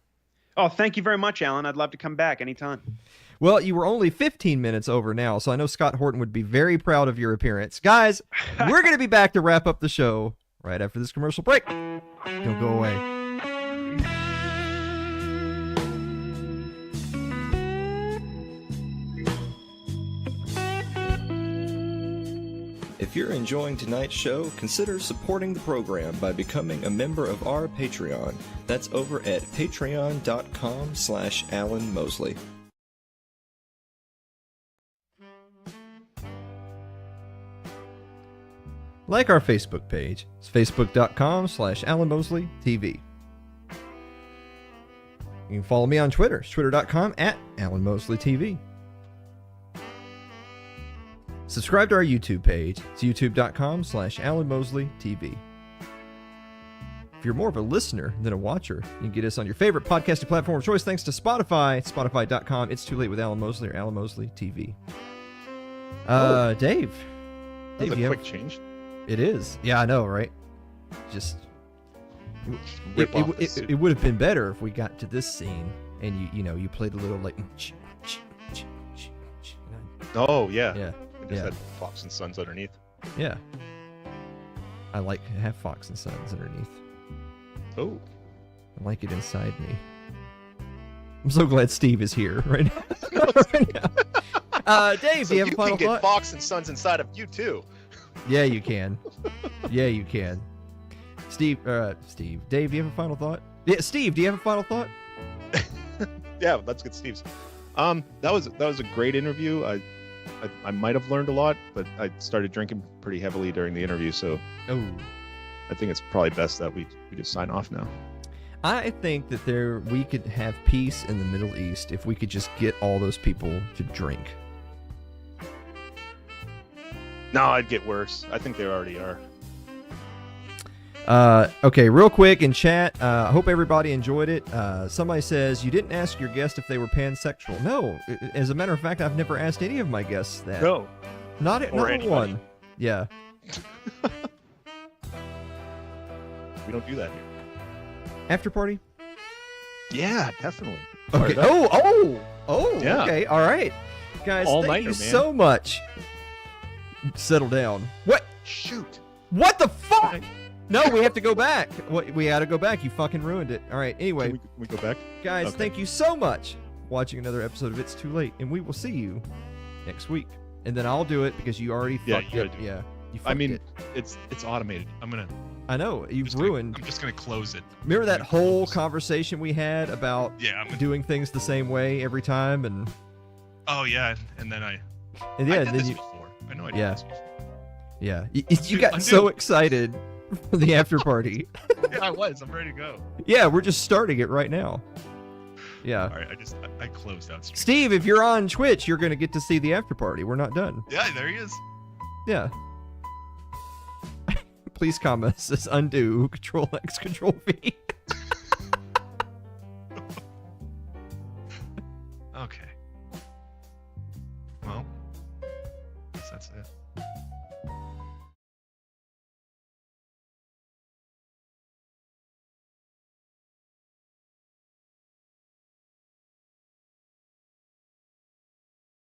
[SPEAKER 3] Oh, thank you very much, Alan. I'd love to come back anytime.
[SPEAKER 2] Well, you were only 15 minutes over now, so I know Scott Horton would be very proud of your appearance. Guys, we're going to be back to wrap up the show right after this commercial break. Don't go away.
[SPEAKER 4] If you're enjoying tonight's show, consider supporting the program by becoming a member of our Patreon. That's over at patreon.com/Alan Mosley.
[SPEAKER 2] Like our Facebook page. It's facebook.com/Alan Mosley TV. You can follow me on Twitter. It's twitter.com/Alan Mosley TV. Subscribe to our YouTube page. It's youtube.com/Alan Mosley TV. If you're more of a listener than a watcher, you can get us on your favorite podcasting platform of choice thanks to Spotify. Spotify.com. It's Too Late with Alan Mosley or Alan Mosley TV. Dave.
[SPEAKER 1] That was a quick change.
[SPEAKER 2] It is. Yeah, I know, right? Just it would have been better if we got to this scene and you played a little like.
[SPEAKER 1] Oh yeah.
[SPEAKER 2] Yeah.
[SPEAKER 1] It
[SPEAKER 2] Yeah.
[SPEAKER 1] had Fox and Sons underneath.
[SPEAKER 2] Yeah. I like to have Fox and Sons underneath.
[SPEAKER 1] Oh.
[SPEAKER 2] I like it inside me. I'm so glad Steve is here right now. Right now. Dave,
[SPEAKER 1] So
[SPEAKER 2] do you have a final
[SPEAKER 1] can
[SPEAKER 2] thought?
[SPEAKER 1] get Fox and Sons inside of you too.
[SPEAKER 2] Yeah, you can. Yeah, you can. Steve, Dave, do you have a final thought? Yeah, Steve, do you have a final thought?
[SPEAKER 1] Yeah, let's get Steve's. That was a great interview. I might have learned a lot, but I started drinking pretty heavily during the interview, so
[SPEAKER 2] Oh.
[SPEAKER 1] I think it's probably best that we just sign off now.
[SPEAKER 2] I think that we could have peace in the Middle East if we could just get all those people to drink.
[SPEAKER 1] No, it'd get worse. I think they already are.
[SPEAKER 2] Okay, real quick in chat, I hope everybody enjoyed it. Somebody says, you didn't ask your guest if they were pansexual. No, as a matter of fact, I've never asked any of my guests that.
[SPEAKER 1] No.
[SPEAKER 2] Not
[SPEAKER 1] Or
[SPEAKER 2] a
[SPEAKER 1] anybody.
[SPEAKER 2] one. Yeah.
[SPEAKER 1] We don't do that here.
[SPEAKER 2] After party?
[SPEAKER 1] Yeah, definitely.
[SPEAKER 2] Okay.
[SPEAKER 1] Fired up.
[SPEAKER 2] Yeah. Okay, all right. Guys, thank
[SPEAKER 1] All-nighter,
[SPEAKER 2] you
[SPEAKER 1] man.
[SPEAKER 2] so much. Settle down. What?
[SPEAKER 1] Shoot.
[SPEAKER 2] What the fuck? No, we have to go back. We gotta go back. You fucking ruined it. All right, anyway.
[SPEAKER 1] Can we go back?
[SPEAKER 2] Guys,
[SPEAKER 1] Okay.
[SPEAKER 2] thank you so much for watching another episode of It's Too Late, and we will see you next week. And then I'll do it because you already
[SPEAKER 1] Yeah,
[SPEAKER 2] fucked
[SPEAKER 1] you
[SPEAKER 2] it.
[SPEAKER 1] gotta do it.
[SPEAKER 2] Yeah, you fucked
[SPEAKER 1] I mean,
[SPEAKER 2] it.
[SPEAKER 5] It's automated.
[SPEAKER 2] I know you've
[SPEAKER 5] just gonna-
[SPEAKER 2] ruined.
[SPEAKER 5] I'm just gonna close it.
[SPEAKER 2] Remember that
[SPEAKER 5] I'm gonna
[SPEAKER 2] whole
[SPEAKER 5] close.
[SPEAKER 2] conversation we had about
[SPEAKER 5] Yeah.
[SPEAKER 2] doing things the same way every time, and
[SPEAKER 5] Oh yeah, and then I
[SPEAKER 2] yeah,
[SPEAKER 5] did
[SPEAKER 2] and then
[SPEAKER 5] this
[SPEAKER 2] you
[SPEAKER 5] before. I know I did
[SPEAKER 2] Yeah.
[SPEAKER 5] this before.
[SPEAKER 2] yeah, you
[SPEAKER 5] Dude,
[SPEAKER 2] got
[SPEAKER 5] undo.
[SPEAKER 2] so excited for the after party.
[SPEAKER 5] Yeah, I was. I'm ready to go.
[SPEAKER 2] Yeah, we're just starting it right now. Yeah.
[SPEAKER 5] All right. I closed out stream.
[SPEAKER 2] Steve, if you're on Twitch, you're gonna get to see the after party. We're not done.
[SPEAKER 5] Yeah, there he is.
[SPEAKER 2] Yeah. Please comment. Says undo. Control X. Control V.
[SPEAKER 5] Okay. Well, I guess that's it.